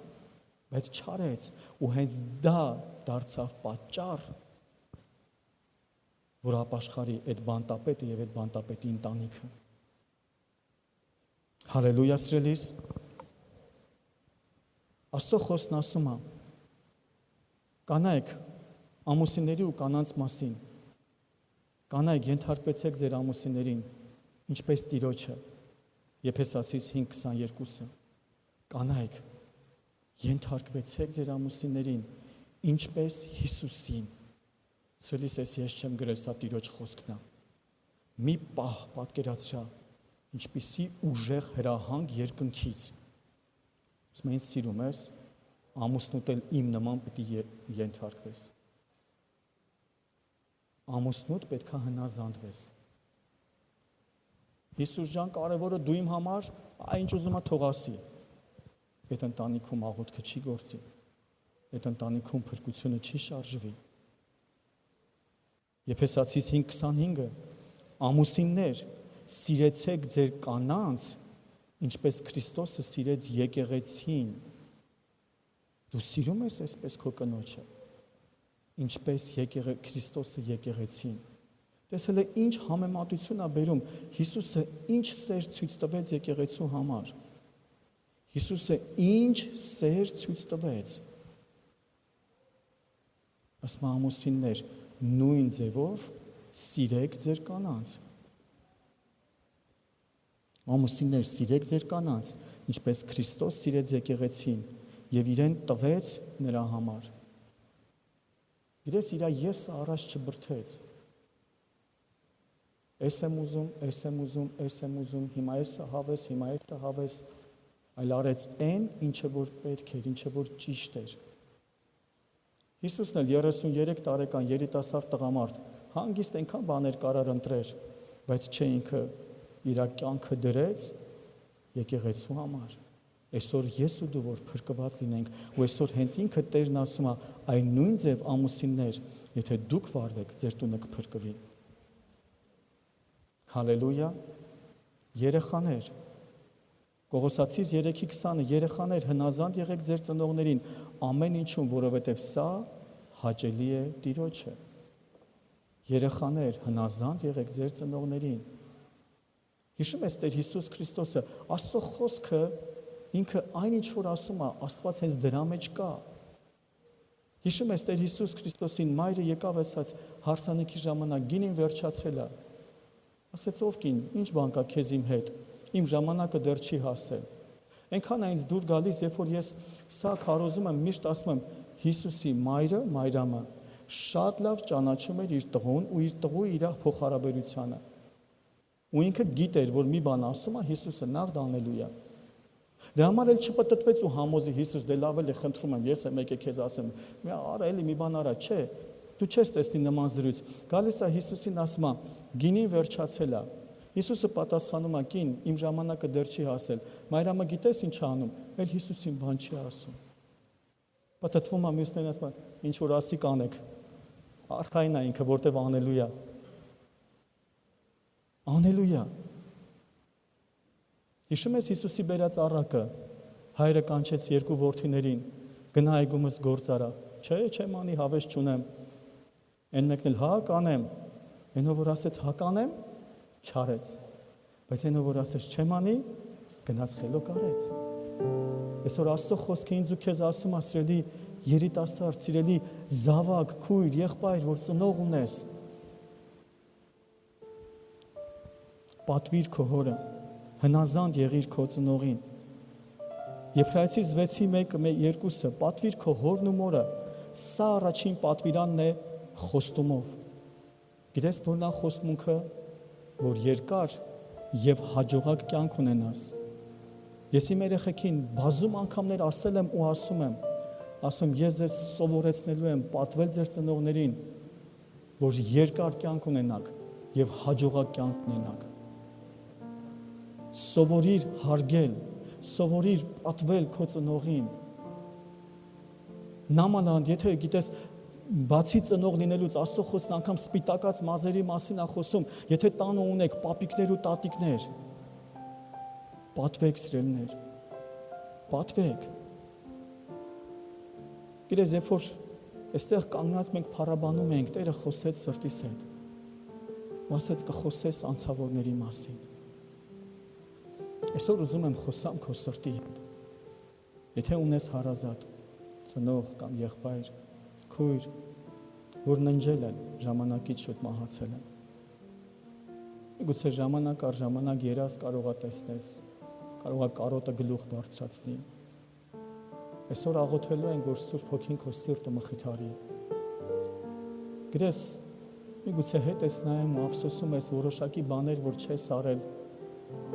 բայց չարեց ու հենց դա դարձավ պատճառ, որ ապաշխարի այդ բանտապետը եւ այդ բանտապետի ընտանիքը։ Հալելույա, սիրելիս։ Աստծո խոսքն ասում է. կանայք ամուսինների ու կանանց մասին, կանայք ենթարկվեցեք ձեր ամուսիններին, ինչպես Տիրոջը, Եփեսացիս 5:22-ը, կանայք ենթարկվեցեք ձեր ամուսիններին, ինչպես Հիսուսին։ Սիրելիս, ես չեմ գրել, սա Տիրոջ խոսքն է։ Մի պահ պատկերացրա, ինչպիսի ուժեղ հրահանգ երկնքից։ Ասում ինձ սիրում ես, ամուսնուդ էլ իմ նման պիտի ենթարկվես։ Ամուսնուդ պետք է հնազանդվես։ Հիսուս ջան, կարևորը դու իմ համար, ինչ ուզում ա թող ասի։ Այդ ընտանիքում աղոթքը չի գործի։ Այդ ընտանիքում փրկությունը չի շարժվի։ Եփեսացիս 5:25-ը ամուսիններ, սիրեցեք ձեր կանանց, ինչպես Քրիստոսը սիրեց եկեղեցին։ Դու սիրում ես այսպես քո կնոջը, ինչպես Քրիստոսը եկեղեցին։ Տեսել է ինչ համեմատություն է բերում, Հիսուսը ինչ սեր ցույց տվեց եկեղեցու համար։ Հիսուսը ինչ սեր ցույց տվեց։ Ասում ամուսիններ, նույն ձևով սիրեք ձեր կանանց։ Ամուսիններ, սիրեք ձեր կանանց, ինչպես Քրիստոս սիրեց եկեղեցին եւ իրեն տվեց նրա համար։ Գիտես, իր եսը առաջ չբրթեց։ Ես եմ ուզում, հիմա եսը հավես, հիմա էտը հավես, այլ արեց այն, ինչը որ պետք էր, ինչը որ ճիշտ էր։ Հիսուսն էլ 33 տարեկան երիտասարդ տղամարդ, հանգիստ այնքան բաներ կարար ընտրեր, բայց չէ, ինքը իր կյանքը դրեց եկեղեցու համար։ Այսօր ես ու դու որ փրկված լինենք, ու այսօր հենց ինքը Տերն ասում է, այն նույն ձև ամուսիններ, եթե դուք վարվեք, ձեր տունը կփրկվի։ Հալելույա, երեխաներ, Կողոսացիս 3:20-ը, երեխաներ, հնազանդ եղեք ձեր ծնողներին, ամեն ինչում, որովհետև սա հաճելի է Տիրոջը։ Երեխաներ, հնազանդ եղեք ձեր ծնողներին։ Հիշում ես Տեր Հիսուս Քրիստոսը, Աստծո խոսքը ինքը այն ինչ որ ասում է, Աստված հենց դրա մեջ կա։ Հիշում ես Տեր Հիսուս Քրիստոսին մայրը եկավ ասաց հարսանիքի ժամանակ գինին վերջացել է։ Ասեց ով կին, ինչ բան կա քեզ իմ հետ, իմ ժամանակը դեռ չի հասել։ Այնքան այնց դուր գալիս, երբ որ ես սա քարոզում եմ, միշտ ասում եմ Հիսուսի մայրը, մայրամը շատ լավ ճանաչում էր իր տղուն ու իր տղու իր փոխհարաբերությունը։ Ու ինքը գիտեր, որ մի բան ասում է Հիսուսը նախ դանելույա։ Դրա համար էլ չպտտվեց ու համոզի Հիսուս, դե լավ էլ է, խնդրում եմ, ես եմ եկե քեզ ասեմ, մի արա էլի մի բան արա, չէ, դու չես տեսնի նման զրույց։ Գալիս է Հիսուսին ասում է, գինին վերջացել է։ Հիսուսը պատասխանում է, կին, իմ ժամանակը դեռ չի հասել։ Մայրամը գիտես ինչ անում, էլ Հիսուսին բան չի ասում։ Պտտվում է մյուսներին ասում, ինչ որ ասի կանեք։ Արխային է ինքը, որտեվ անելույա։ Անելույա։ Հիշում ես Հիսուսի բերած առակը, հայրը կանչեց երկու որդիներին, գնա այգումս գործ արա, չէ, անի հավես չունեմ, այն մեկն էլ հա կանեմ, այնով որ ասեց հա կանեմ, չարեց, Բայց այն որ ասես չեմ անի, գնաց խելոք արեց։ Այսօր Աստծո խոսքը ինձ ու քեզ ասում է, սիրելի երիտասարդ, սիրելի զավակ, քույր, եղբայր, որ ծնող ունես, պատվիր քո հորը, հնազանդ եղիր քո ծնողին։ Եբրայեցիս 6:1-2 պատվիր քո հորն ու մորը, սա առաջին պատվիրանն է խոստումով։ Գիտես որն է խոստմունքը, որ երկար եւ հաջողակ կյանք ունենաս։ Ես իմ երեխեքին բազում անգամներ ասել եմ ու ասում ես ձեզ սովորեցնելու եմ պատվել ձեր ծնողներին, որ երկար կյանք ունենաք եւ հաջողակ կյանք ունենաք։ Սովորիր հարգել, սովորիր պատվել քո ծնողին։ Նամանան, եթե գիտես բացի ծնող լինելուց Աստծո խոսքն անգամ սպիտակած մազերի մասին է խոսում, եթե տանը ունեք պապիկներ ու տատիկներ, պատվեք սիրելիներ, պատվեք։ Գիտես, երբ որ այստեղ կանգնած մենք փառաբանում ենք, Տերը խոսեց սրտիս հետ, ու ասեց կխոսես անցավորների մասին։ Այսօր ուզում եմ խոսամ քո սրտի հետ։ Եթե ունես հարազատ, ծնող կամ եղբայր, քույր, որ ննջել են, ժամանակից շուտ մահացել են։ Միգուցե ժամանակ առ ժամանակ երազ կարողա տեսնես, կարողա կարոտը գլուխ բարձրացնի։ Այսօր աղոթելու ենք, որ Սուրբ Հոգին քո սիրտը մխիթարի։ Գրես, միգուցե հետ ես նայում ու ափսոսում ես որոշակի բաներ, որ չես արել,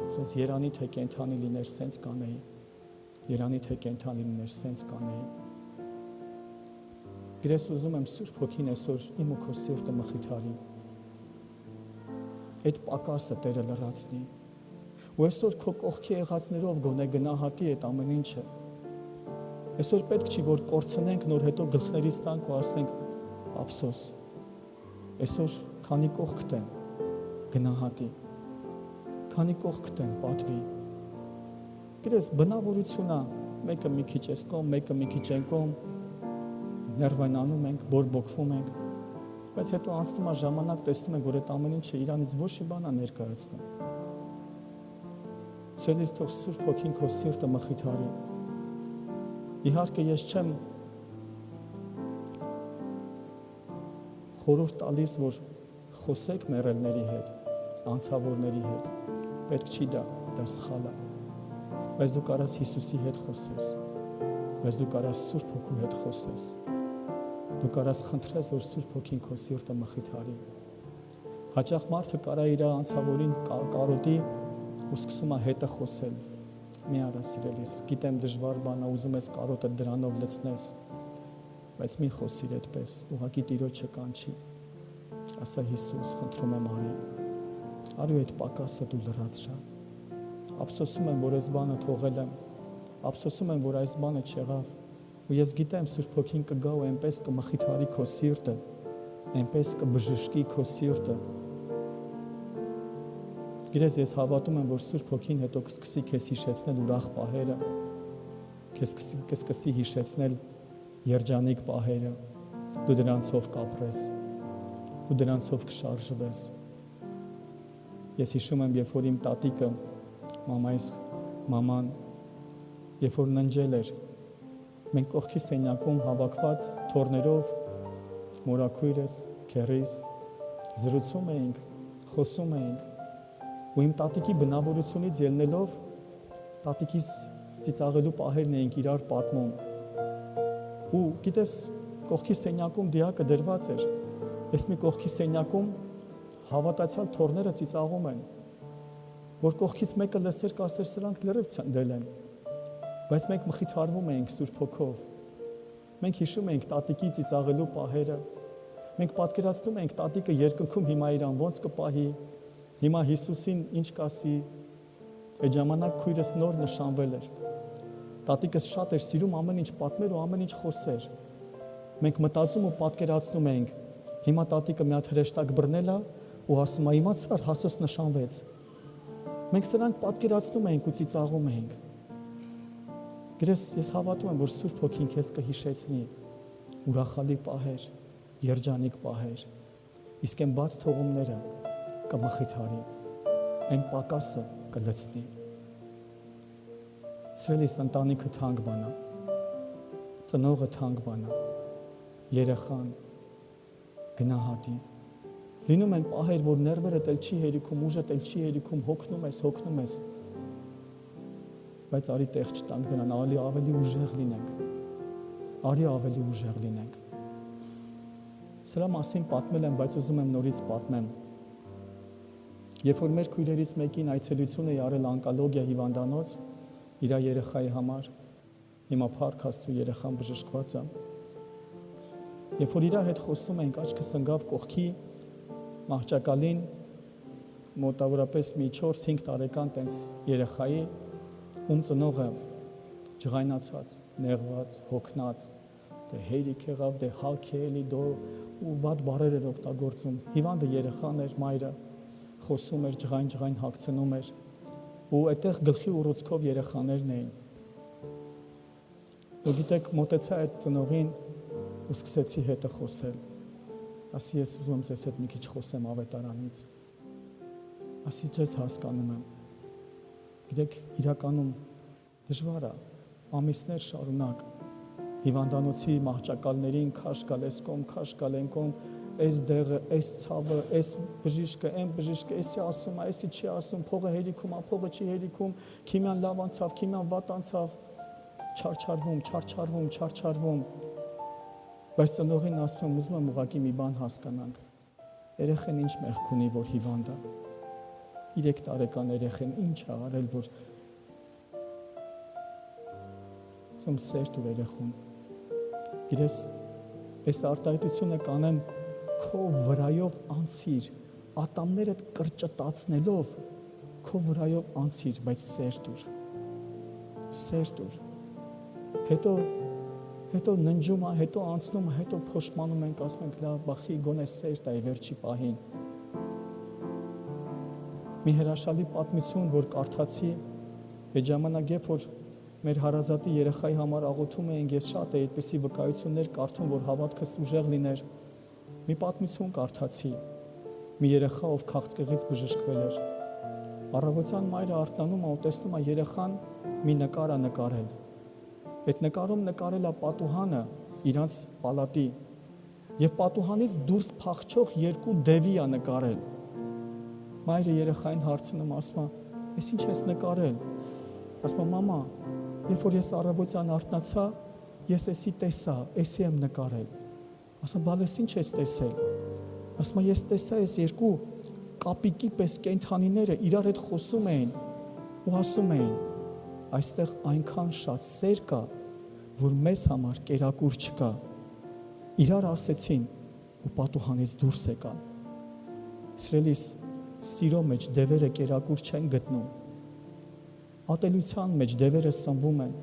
ասես երանի թե կենթանի լիներ, սենց կանեի։ Երանի թե կենթանի լիներ, սենց կանեի։ Գրես ուզում եմ Սուրբ Հոգին այսօր իմ ու քո սիրտը մխիթարի։ Այդ պակասը Տերը լրացնի։ Ու այսօր քո կողքի եղածներով գոնե գնահատի այդ ամեն ինչը։ Այսօր պետք չի որ կորցնենք, նոր հետո գլխներից տանք ու ասենք ափսոս։ Այսօր քանի կողք տեն, գնահատի։ Քանի կողք տեն, պատվի։ Գրես բնավորությունա, մեկը մի քիչ էս կողմ, մեկը մի քիչ այն կողմ, ներվայնանում ենք, բորբոքվում ենք, բայց հետո անցնում է ժամանակ, տեսնում ենք, որ այդ ամեն ինչը իրանից ոչ մի բան է ներկայացնում։ Սիրելիս, թող Սուրբ Հոգին քո սիրտը մխիթարի։ Իհարկե ես չեմ խորհուրդ տալիս, որ խոսեք մեռելների հետ, անցավորների հետ։ Պետք չի դա սխալ է։ Բայց դու կարաս Հիսուսի հետ խոսես։ Բայց դու կարաս Սուրբ Հոգու հետ խոսես։ Դու կարաս խնդրես, որ Սուրբ Հոգին քո սիրտը մխիթարի։ Հաճախ մարդը կարա իր անցավորին կարոտի ու սկսում է հետը խոսել։ Մի արա սիրելիս, գիտեմ դժվար բան է, ուզում ես կարոտը դրանով լցնես, բայց մի խոսիր այդպես, ուղղակի Տիրոջը կանչի։ Ասա Հիսուս, խնդրում եմ արի այդ պակասը դու լրացրա։ Ափսոսում եմ, որ այս բանը թողել եմ, ափսոսում եմ, որ այս բանը չեղավ, ու ես գիտեմ Սուրբ Հոգին կգա ու այնպես կմխիթարի քո սիրտը, այնպես կբժշկի քո սիրտը։ Գիտես, ես հավատում եմ, որ Սուրբ Հոգին հետո կսկսի քեզ հիշեցնել ուրախ պահերը, քեզ կսկսի հիշեցնել երջանիկ պահերը, դու դրանցով կապրես, ու դրանցով կշարժվես։ Ես հիշում եմ, երբ որ իմ տատիկը, մաման, երբ որ ննջել էր, մենք կողքի սենյակում հավաքված թորներով, մորաքույրս, քեռիս, զրուցում էինք, խոսում էինք, ու իմ տատիկի բնավորությունից ելնելով, տատիկիս ծիծաղելու պահերն էինք իրար պատմում։ Ու գիտես, կողքի սենյակում դիակը դրված էր, այս մի կողքի սենյակում հավատացյալ թորները ծիծաղում են, որ կողքից մեկը լսեր կասեր սրանք լրիվ ցնդել են, բայց մենք մխիթարվում էինք Սուրբ Հոգով, մենք հիշում էինք տատիկի ծիծաղելու պահերը, մենք պատկերացնում էինք տատիկը երկնքում հիմա իրան ոնց կպահի, հիմա Հիսուսին ինչ կասի, այդ ժամանակ քույրս նոր նշանվել էր, տատիկս շատ էր սիրում ամեն ինչ պատմեր ու ամեն ինչ խոսեր, մենք մտածում ու պատկերացնում էինք, հիմա տատիկը մի հատ հրեշտակ բռնել է ու ասում է իմացար Հասոս նշանվեց։ Մենք սրանք պատկերացնում էինք ու ծիծաղում էինք։ Գրես, ես հավատում եմ, որ Սուրբ Հոգին քեզ կհիշեցնի ուրախալի պահեր, երջանիկ պահեր, իսկ այն բաց թողումները կմխիթարի։ այն պակասը կլցնի։ Սիրելիս, ընտանիքը թանկ բան է, ծնողը թանկ բան է, երեխան գնահատի։ Լինում են պահեր, որ ներվերը տել չի հերիքում, ուժը տել չի հերիքում, հոգնում ես, բայց արի տեղ չտանք դրան, ավելի ուժեղ լինենք։ Սրա մասին պատմել եմ, բայց ուզում եմ նորից պատմեմ։ Երբ որ մեր քույրերից մեկին այցելություն էի արել ոնկոլոգիա հիվանդանոց իր երեխայի համար, հիմա փառք Աստծո, երեխան բժշկված է։ Երբ որ իր հետ խոսում ենք, աչքս ընկավ կողքի մահճակալին, մոտավորապես մի 4-5 տարեկան տենց երեխայի, ում ծնողը ջղայնացած, նեղված, հոգնած, դե հերիք եղավ, դե հալք է էլի դո ու վատ բառեր էր օգտագործում։ Հիվանդը երեխան էր, մայրը խոսում էր, ջղայն հագցնում էր, ու այդտեղ գլխի ուռուցքով երեխաներն էին։ Ու գիտեք, մոտեցա այդ ծնողին ու սկսեցի հետը խոսել։ Ասի, ես ուզում եմ ձեզ հետ մի քիչ խոսեմ ավետարանից։ Ասի, ձեզ հասկանում եմ։ Գիտեք, իրականում դժվար է, ամիսներ շարունակ հիվանդանոցի մահճակալներին քաշ գալ, այս կողմ, քաշ գալ, այն կողմ, այս դեղը, այս ցավը, այս բժիշկը, այն բժիշկը, էսի ասում է, էսի չի ասում, փողը հերիքում է, փողը չի հերիքում, քիմիան լավ անցավ, քիմիան վատ անցավ, չարչարվում։ Բայց ծնողին ասում եմ, ուզում եմ ուղղակի մի բան հասկանանք։ Երեխան ինչ մեղք ունի, որ հիվանդ է։ 3 տարեկան երեխան ինչ է արել, որ ում սեր տուր երեխուն։ Գիտես, այս արտահայտությունը կանեմ քո վրայով անցիր, ատամներդ կրճտացնելով քո վրայով անցիր, բայց սեր տուր։ Հետո ննջում է, հետո անցնում է, հետո փոշմանում ենք, ասում ենք լավ, բախի գոնե սեր տա վերջի պահին։ Մի հրաշալի պատմություն, որ կարդացի, այդ ժամանակ երբ որ մեր հարազատի երեխայի համար աղոթում էինք, ես շատ էի այդպիսի վկայություններ կարդում, որ հավատքս ուժեղ լիներ։ Մի պատմություն կարդացի։ Մի երեխա, ով քաղցկեղից բժշկվել էր։ Առավոտյան մայրը արթնանում է ու տեսնում է երեխան մի նկար է նկարել։ Այդ նկարում նկարել է պատուհանը իրանց պալատի եւ պատուհանից դուրս փախչող 2 դևի է նկարել։ Մայրը երեխային հարցնում, ասում է, «Էս ինչ ես նկարել»։ Ասում է, «Մամա, երբ որ ես առավոտյան արթնացա, ես էսի տեսա, էսի եմ նկարել»։ Ասում է, «Բալես ինչ ես տեսել»։ Ասում է, «Ես տեսա, այս 2 կապիկի պես կենդանիները իրար հետ խոսում էին ու ասում էին, այստեղ այնքան շատ սեր կա, որ մեզ համար կերակուր չկա։ Իրար ասեցին ու պատուհանից դուրս եկան»։ Սիրելիս, սիրո մեջ դևերը կերակուր չեն գտնում։ Ատելության մեջ դևերը սնվում են։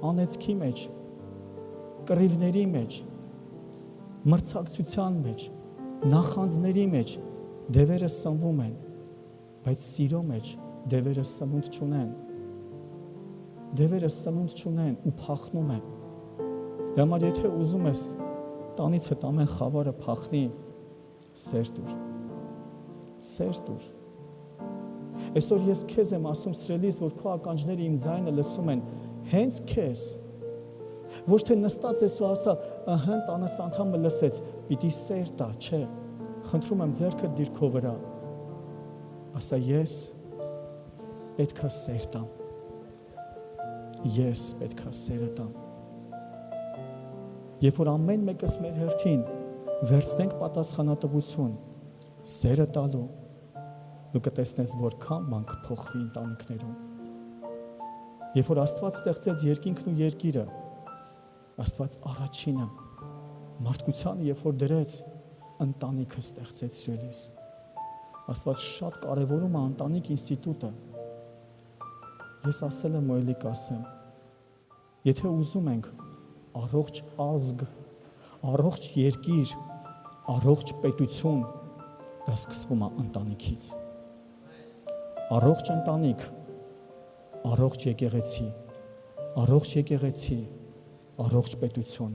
Անեծքի մեջ, կռիվների մեջ, մրցակցության մեջ, նախանձների մեջ դևերը սնվում են, բայց սիրո մեջ դևերը սնունդ չունեն։ Դևերը սնունդ չունեն ու փախնում են։ Դեմար եթե ուզում ես տանիցդ ամեն խավարը փախնի, սեր տուր։ Այսօր ես քեզ եմ ասում, սիրելիս, որ քո ականջները իմ ձայնը լսում են, հենց քեզ։ Ոչ թե նստած ես ու ասա, ըհը, տանս անդամը լսեց, պիտի սեր տա, չէ։ Խնդրում եմ ձեռքդ դիր քո վրա։ Ասա, ես պետքա սեր տամ։ Ես պետքա սերը տամ։ Երբ որ ամեն մեկս մեր հերթին վերցնենք պատասխանատվություն սերը տալու, դու կտեսնես, որքան բան կփոխվի ընտանիքներում։ Երբ որ Աստված ստեղծեց երկինքն ու երկիրը, Աստված առաջինը մարդկությանը երբ որ դրեց, ընտանիքը ստեղծեց, սիրելիս։ Աստված շատ կարևորում է ընտանիք ինստիտուտը։ Ես ասել եմ ու էլի կասեմ, եթե ուզում ենք առողջ ազգ, առողջ երկիր, առողջ պետություն, դա սկսվում է ընտանիքից։ Առողջ ընտանիք, առողջ եկեղեցի, առողջ պետություն,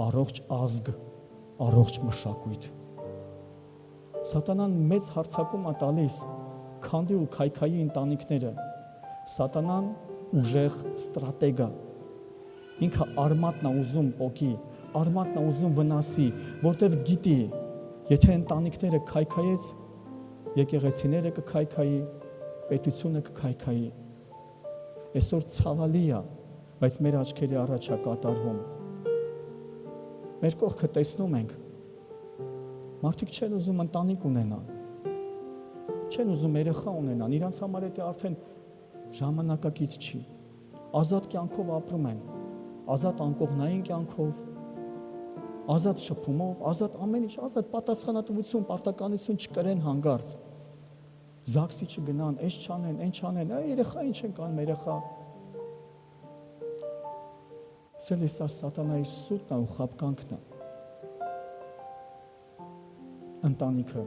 առողջ ազգ, առողջ մշակույթ։ Սատանան մեծ հարձակում է տալիս քանդի ու քայքայի ընտանիքները։ Սատանան ուժեղ ստրատեգ է։ Ինքը արմատն է ուզում պոկի, արմատն է ուզում վնասի, որտեվ գիտի, եթե ընտանիքները քայքայեց, եկեղեցիները կքայքայի, պետությունը կքայքայի։ Այսօր ցավալի է, բայց մեր աչքերի առաջ է կատարվում։ Մեր կողքը տեսնում ենք, մարդիկ չեն ուզում ընտանիք ունենան, չեն ուզում երեխա ունենան, իրանց համար դա արդեն ժամանակակից չի։ Ազատ կյանքով ապրում են, ազատ անկողնային կյանքով, ազատ շփումով, ազատ ամեն ինչ, ազատ պատասխանատվություն, պարտականություն չկրեն հանգարց։ Զաքսի չգնան, այս չանեն, այն չանեն, երեխա ինչ են կան, երեխա։ Սա սատանայի սուտն է ու խաբկանքն է։ Ընտանիքը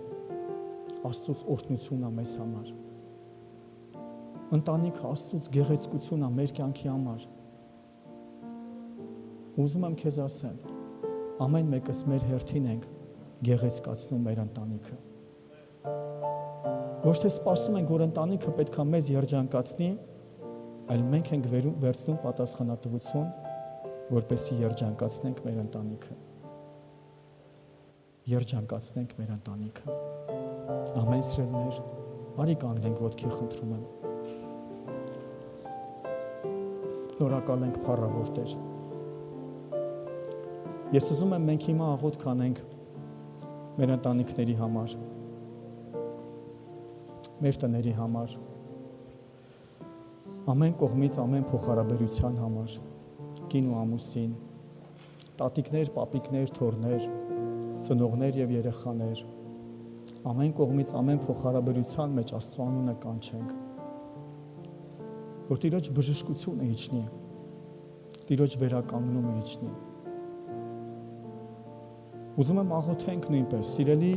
Աստծուց օրհնությունն է մեզ համար։ Ընտանիքը Աստծուց գեղեցկությունն է մեր կյանքի համար։ Ուզում եմ քեզ ասել, ամեն մեկս մեր հերթին ենք գեղեցկացնում մեր ընտանիքը։ Ոչ թե սպասում ենք, որ ընտանիքը պետք է մեզ երջանկացնի, այլ մենք ենք վերցնում պատասխանատվություն, որպեսզի երջանկացնենք մեր ընտանիքը։ Երջանկացնենք մեր ընտանիքը։ Ամեն սիրելիներ, արի կանգնենք ոտքի խնդրում եմ։ Շնորհակալ ենք փառավոր Տեր։ Ես ուզում եմ մենք հիմա աղոթք անենք մեր ընտանիքների համար, մեր տների համար, ամեն կողմից ամեն փոխհարաբերության համար, կին ու ամուսին, տատիկներ, պապիկներ, թոռներ, ծնողներ եւ երեխաներ, ամեն կողմից ամեն փոխհարաբերության մեջ Աստծո անունը կանչենք, որ Տիրոջ բժշկությունը իջնի, Տիրոջ վերականգնումը իջնի։ Ուզում եմ աղոթենք նույնպես, սիրելի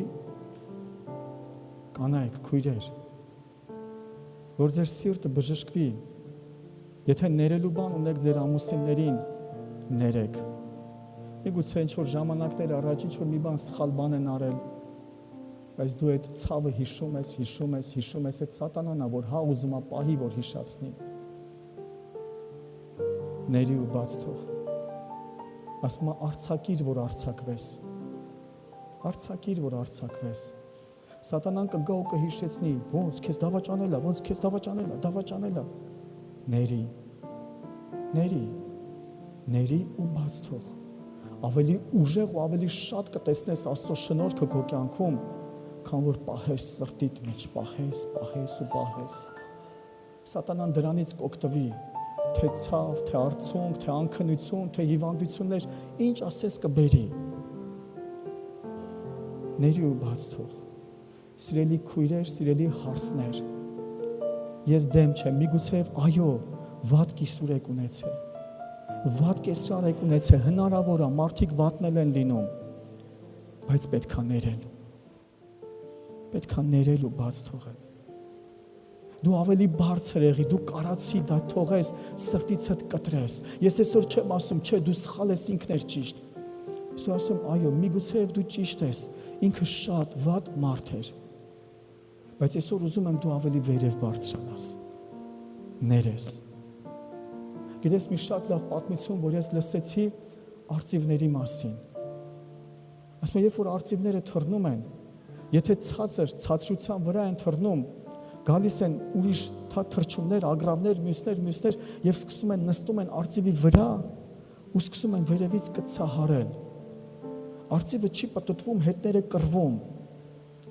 կանայք, քույրեր, որ ձեր սիրտը բժշկվի, եթե ներելու բան ունեք ձեր ամուսիններին, ներեք։ Միգուցե ինչ-որ ժամանակներ առաջ ինչ-որ մի բան սխալ բան են արել, բայց դու այդ ցավը հիշում ես, այդ սատանան է, որ հա ուզում է պահի, որ հիշացնի։ Ների ու բաց թող։ Ասում է արձակիր, որ արձակվես։ Արձակիր, որ արձակվես։ Սատանան կգա ու կհիշեցնի, ոնց քեզ դավաճանել է։ Ների ու բաց թող։ Ավելի ուժեղ ու ավելի շատ կտեսնես Աստծո շնորհքը քո կյանքում, քան որ պահես սրտիդ մեջ, պահես։ Սատանան դրանից կօգտվի, թե ցավ, թե արցունք, թե անքնություն, թե հիվանդություններ, ինչ ասես կբերի։ Ների ու բաց թող։ Սիրելի քույրեր, սիրելի հարցներ, ես դեմ չեմ, միգուցե այո, վատ կիսուր եք ունեցել, վատ կեսրար եք ունեցել, հնարավոր է, մարդիկ վատնել են լինում, բայց պետք է ներել ու բաց թողել։ Դու ավելի բարձր եղի, դու կարացի դա թողես, սրտիցդ կտրես։ Ես այսօր չեմ ասում, չէ, դու սխալ ես, ինքն էր ճիշտ։ Ես ասում, այո, միգուցե դու ճիշտ ես, ինքը շատ վատ մարդ էր։ Բայց այսօր ուզում եմ դու ավելի վերև բարձրանաս, ներես։ Գիտես մի շատ լավ պատմություն, որ ես լսեցի արծիվների մասին։ Ասում եմ, երբ որ արծիվները թռնում են, եթե ցածրության վրա են թռնում, գալիս են ուրիշ թռչուններ, ագրավներ, մյուսներ եւ սկսում են նստում են արծիվի վրա ու սկսում են վերևից կծահարել։ Արծիվը չի պտտվում, հետները կռվում։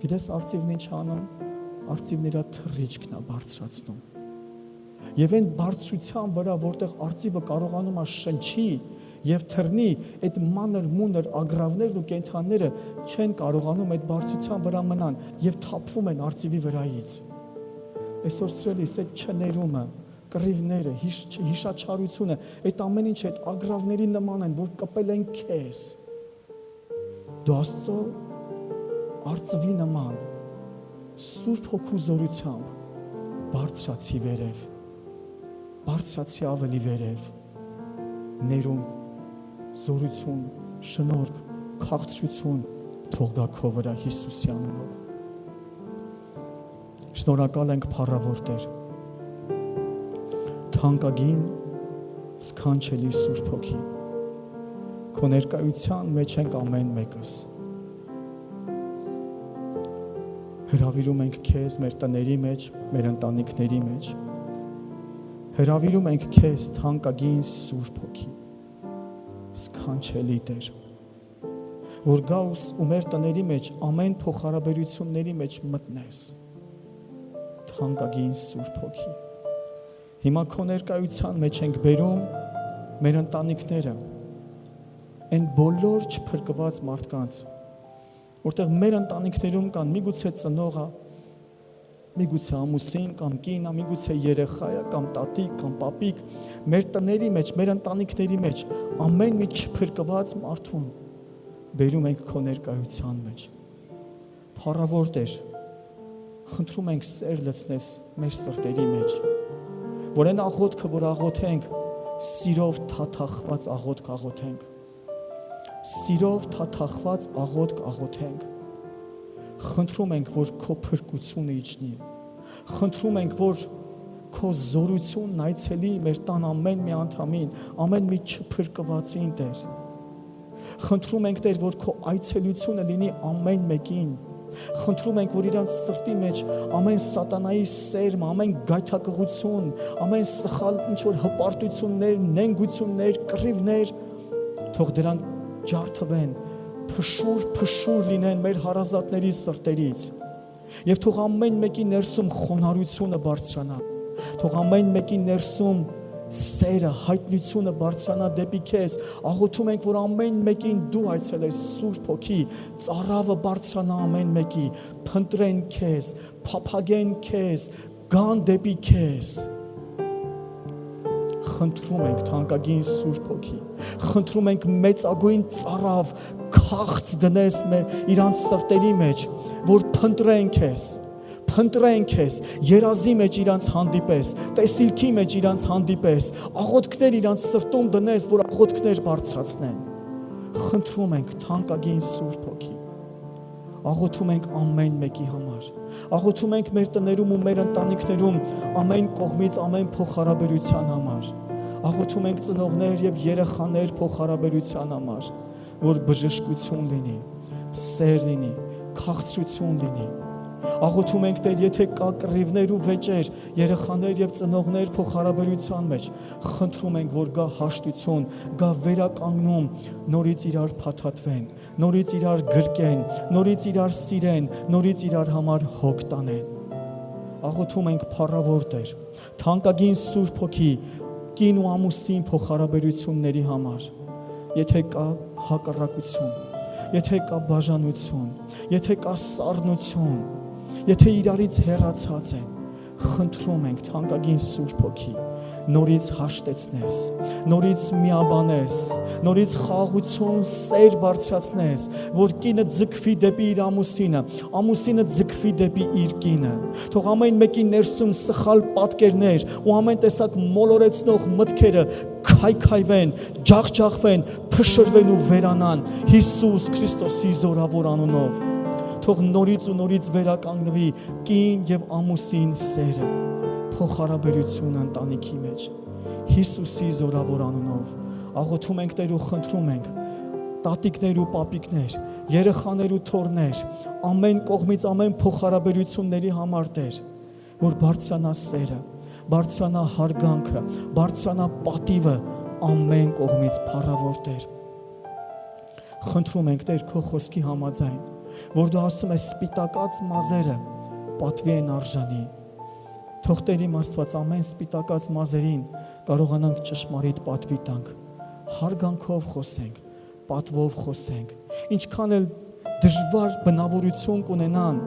Գիտես արծիվն ինչ անում։ Արծիվն իր թռիչքն է բարձրացնում։ Եվ այն բարձրության վրա, որտեղ արծիվը կարողանում է շնչի եւ թռնի, այդ մանր-մունր ագրավներն ու կենդանները չեն կարողանում այդ բարձրության վրա մնան եւ թափվում են արծիվի վրայից։ Այսօր սրելիս այդ չներումը, կռիվները, հիշաչարությունը, այդ ամեն ինչ այդ ագրավների նման են, որ կպել են քեզ։ Դու Աստծո արծվի նման Սուրբ Հոգու զորությամբ բարձրացի վերև, բարձրացի ավելի վերև, ներում, զորություն, շնորհք, քաղցրություն թող գա քո վրա Հիսուսի անունով։ Շնորհակալ ենք փառավոր Տեր։ Թանկագին սքանչելի Սուրբ Հոգի, քո ներկայության մեջ ենք ամեն մեկս։ Հրավիրում ենք քեզ մեր տների մեջ, մեր ընտանիքների մեջ։ Հրավիրում ենք քեզ թանկագին Սուրբ Հոգի, սքանչելի Տեր, որ գաս ու մեր տների մեջ ամեն փոխհարաբերությունների մեջ մտնես։ Թանկագին Սուրբ Հոգի։ Հիմա քո ներկայության մեջ ենք բերում մեր ընտանիքները, այն բոլոր չփրկված մարդկանց, որտեղ մեր ընտանիքներում կան միգուցե ծնողը, միգուցե ամուսին կամ կինը, միգուցե երեխայը կամ տատիկ կամ պապիկ, մեր տների մեջ, մեր ընտանիքների մեջ ամեն մի չփրկված մարդուն բերում ենք քո ներկայության մեջ։ Փառավոր Տեր, խնդրում ենք սեր լցնես մեր սրտերի մեջ, որ այն աղոթքը, որ աղոթենք, սիրով թաթախված աղոթք աղոթենք, սիրով թաթախված աղոթք աղոթենք, խնդրում ենք, որ քո փրկությունը իջնի, խնդրում ենք, որ քո զորությունն այցելի մեր տան ամեն մի անդամին, ամեն մի չփրկվածին, Տեր, խնդրում ենք, Տեր, որ քո այցելությունը լինի ամեն մեկին, խնդրում ենք, որ իրանց սրտի մեջ ամեն սատանայի սերմ, ամեն գայթակղություն, ամեն սխալ ինչ-որ հպարտություններ, նենգություններ, կռիվներ, թող դրանք ջարդվեն, փշուր լինեն մեր հարազատների սրտերից, և թող ամեն մեկի ներսում խոնարհությունը բարձրանա, թող ամեն մեկի ներսում սերը, հայտնությունը բարձրանա դեպի քեզ, աղոթում ենք, որ ամեն մեկին դու այցելես Սուրբ Հոգի, ծառավը բարձրանա ամեն մեկի, փնտրեն քեզ, փափագեն քեզ, գան դեպի քեզ։ Խնդրում ենք թանկագին Սուրբ Հոգի, խնդրում ենք մեծագույն ծառավ քաղց դնես իրանց սրտերի մեջ, որ փնտրեն քեզ, երազի մեջ իրանց հանդիպես, տեսիլքի մեջ իրանց հանդիպես, աղոթքներ իրանց սրտում դնես, որ աղոթքներ բարձրացնեն։ Խնդրում ենք թանկագին Սուրբ Հոգի, աղոթում ենք ամեն մեկի համար, աղոթում ենք մեր տներում ու մեր ընտանիքներում ամեն կողմից ամեն փոխհարաբերության համար, աղոթում ենք ծնողներ և երեխաներ փոխհարաբերության համար, որ բժշկություն լինի, սեր լինի, քաղցրություն լինի։ Աղոթում ենք, Տեր, եթե կա կռիվներ ու վեճեր, երեխաներ և ծնողներ փոխհարաբերության մեջ, խնդրում ենք, որ գա հաշտություն, գա վերականգնում, նորից իրար փաթաթվեն, նորից իրար գրկեն, նորից իրար սիրեն, նորից իրար համար հոգ տանեն։ Աղոթում ենք փառավոր Տեր, թանկագին Սուրբ Հոգի, կին ու ամուսին փոխհարաբերությունների համար, եթե կա հակառակություն, եթե կա բաժանություն, եթե կա սառնություն, եթե իրարից հեռացած են, խնդրում ենք թանկագին Սուրբ Հոգի, նորից հաշտեցնես, նորից միաբանես, նորից խաղաղություն, սեր բարձրացնես, որ կինը ձգվի դեպի իր ամուսինը, ամուսինը ձգվի դեպի իր կինը, թող ամեն մեկի ներսում սխալ պատկերներ ու ամեն տեսակ մոլորեցնող մտքերը քայքայվեն, ջախջախվեն, փշրվեն ու վերանան Հիսուս Քրիստոսի զորավոր անունով, թող նորից ու նորից վերականգնվի կին և ամուսին սերը, փոխհարաբերությունը ընտանիքի մեջ, Հիսուսի զորավոր անունով, աղոթում ենք Տեր ու խնդրում ենք, տատիկներ ու պապիկներ, երեխաներ ու թոռներ, ամեն կողմից ամեն փոխհարաբերությունների համար Տեր, որ բարձրանա սերը, բարձրանա հարգանքը, բարձրանա պատիվը ամեն կողմից փառավոր Տեր։ Խնդրում ենք Տեր քո խոսքի համաձայն, որ դու ասում ես սպիտակած մազերը պատվի են արժանի, թող Տեր իմ Աստված ամեն սպիտակած մազերին կարողանանք ճշմարիտ պատվի տանք, հարգանքով խոսենք, պատվով խոսենք, ինչքան էլ դժվար բնավորություն կունենան,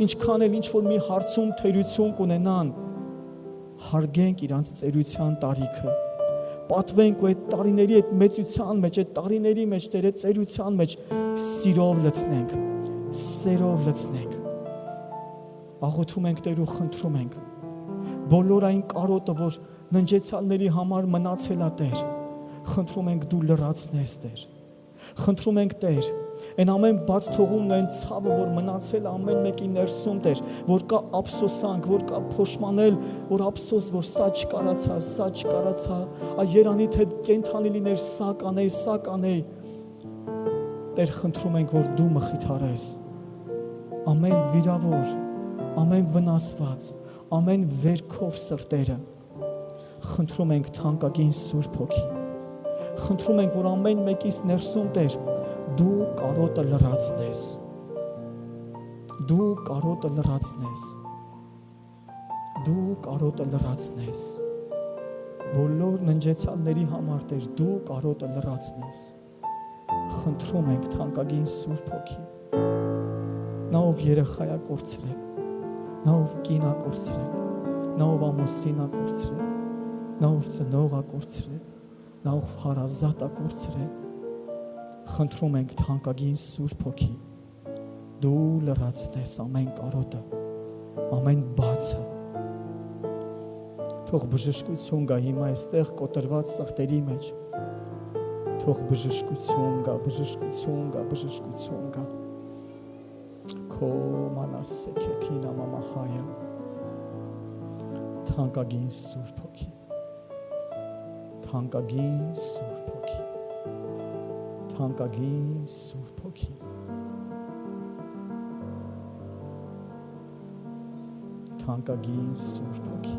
ինչքան էլ ինչ-որ մի հարցում թերություն կունենան, հարգենք իրանց ծերության տարիքը, պատվենք ու այդ տարիների այդ մեծության մեջ, այդ տարիների մեջ, Տեր, այդ ծերության մեջ սիրով լցնենք, սերով լցնենք, աղոթում ենք Տեր ու խնդրում ենք, բոլոր այն կարոտը, որ ննջեցյալների համար մնացել է Տեր, խնդրում ենք դու լրացնես Տեր, խնդրում ենք Տեր, Այն ամեն բաց թողումն ու այն ցավը, որ մնացել ամեն մեկի ներսում Տեր, որ կա ափսոսանք, որ կա փոշմանել, որ ափսոս, որ սա չկարացա, այ երանիդ հետ կենթանի լիներ, սա կանեի, Տեր խնդրում ենք, որ դու մխիթարես ամեն վիրավոր, ամեն վնասված, ամեն վերքով սրտերը, խնդրում ենք թանկագին Սուրբ Հոգի, խնդրում ենք, որ ամեն մեկից ներսում Տեր, դու կարոտը լրացնես, բոլոր ննջեցալների համար Տեր, դու կարոտը լրացնես, խնդրում ենք թանկագին Սուրբ Հոգի, նա ով երեխա է կորցրել, նա ով կին է կորցրել, նա ով ամուսին է կորցրել, նա ով ծնող է կորցրել, նա ով հարազատ է կորցրել, խնդրում ենք թանկագին Սուրբ Հոգի, դու լրացնես ամեն կարոտը, ամեն բացը, թող բժշկություն գա հիմա այստեղ կոտրված սրտերի մեջ, թող բժշկություն գա, քո մանասեքեթին ամամահայա, թանկագին Սուրբ Հոգի, թանկագին Սուրբ Հոգի, թանկագին Սուրբ Հոգի, թանկագին Սուրբ Հոգի,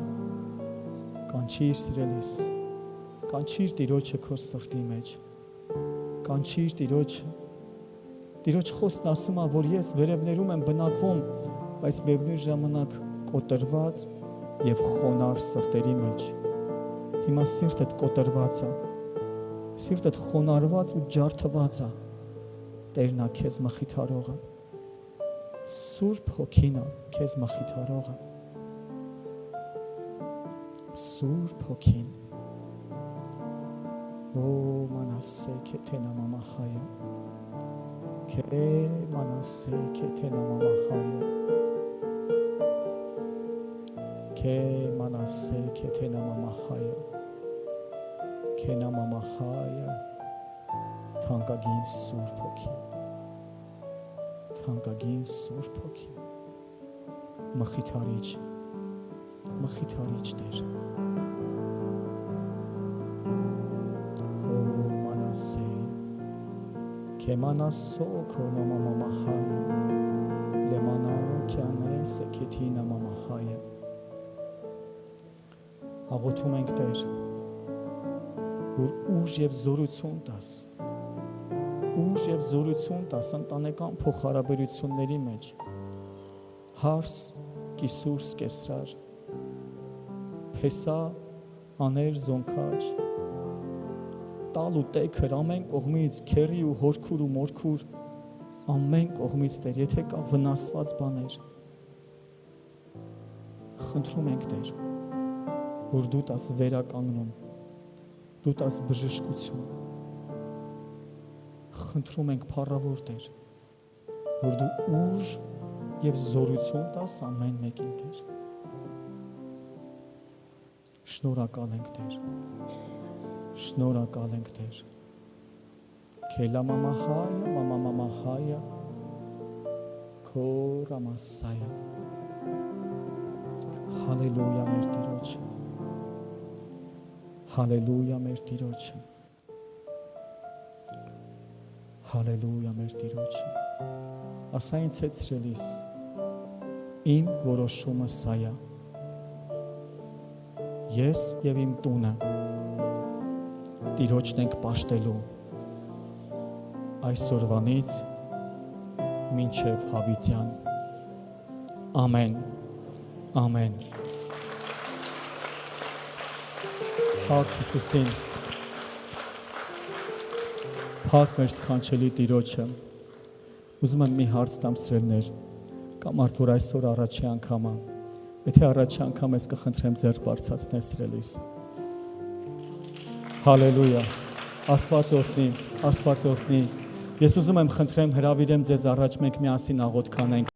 կանչիր սիրելիս, կանչիր Տիրոջը քո սրտի մեջ, կանչիր Տիրոջ խոսքն ասում է, որ ես վերևներում եմ բնակվում, բայց միևնույն ժամանակ կոտրված եւ խոնար սրտերի մեջ։ Հիմա սիրտդ կոտրված է, սիրտդ խոնարհված ու ջարդված է։ Տերն է քեզ մխիթարողը։ Սուրբ Հոգին է քեզ մխիթարողը։ Սուրբ Հոգին։ Օ մանասեքեթեն ամամահայա։ Քե մանասեքեթեն ամամահայա։ Քե մանասեքեթեն ամամահայա։ Քե նամամահայա։ Թանկագին Սուրբ Հոգի։ Թանկագին Սուրբ Հոգի։ Մխիթարիչ Տեր։ Kemanasso konoma mamahaya, lemana kiane sekethina mamahaya. Աղոթում ենք Տեր, որ ուժ եւ զորություն տաս ընտանեկան փոխհարաբերությունների մեջ, հարս, կիսուր, սկեսրար, փեսա, աներ, զոնքաչ, տալ ու տեքր ամեն կողմից, քերի ու հորքուր ու մորքուր, ամեն կողմից Տեր, եթե կա վնասված բաներ, խնդրում ենք Տեր, որ դու տաս վերականգնում, դու տաս բժշկություն, խնդրում ենք փառավոր Տեր, որ դու ուժ եւ զորություն տաս ամեն մեկին Տեր, շնորհակալ ենք Տեր, Քելա մամահայա, քորամասայա, հալելույա մեր Տիրոջը, հալելույա մեր Տիրոջը, հալելույա մեր Տիրոջը, ասա ինձ հետ սիրելիս, իմ որոշումը սա է, ես և իմ տունը, Տիրոջն ենք պաշտելու, այսօրվանից մինչև հավիտյան, ամեն, ամեն, Փառք Հիսուսին, փառք մեր սքանչելի Տիրոջը, ուզում եմ մի հարց տամ սիրելիներ, կա մարդ, որ այսօր առաջի անգամ է, եթե առաջի անգամ ես կխնդրեմ ձեռք բարձրացնել սիրելիս, հալելույա, Աստված օրհնի, ես ուզում եմ խնդրեմ հրավիրեմ ձեզ առաջ մենք միասին աղոթք անենք,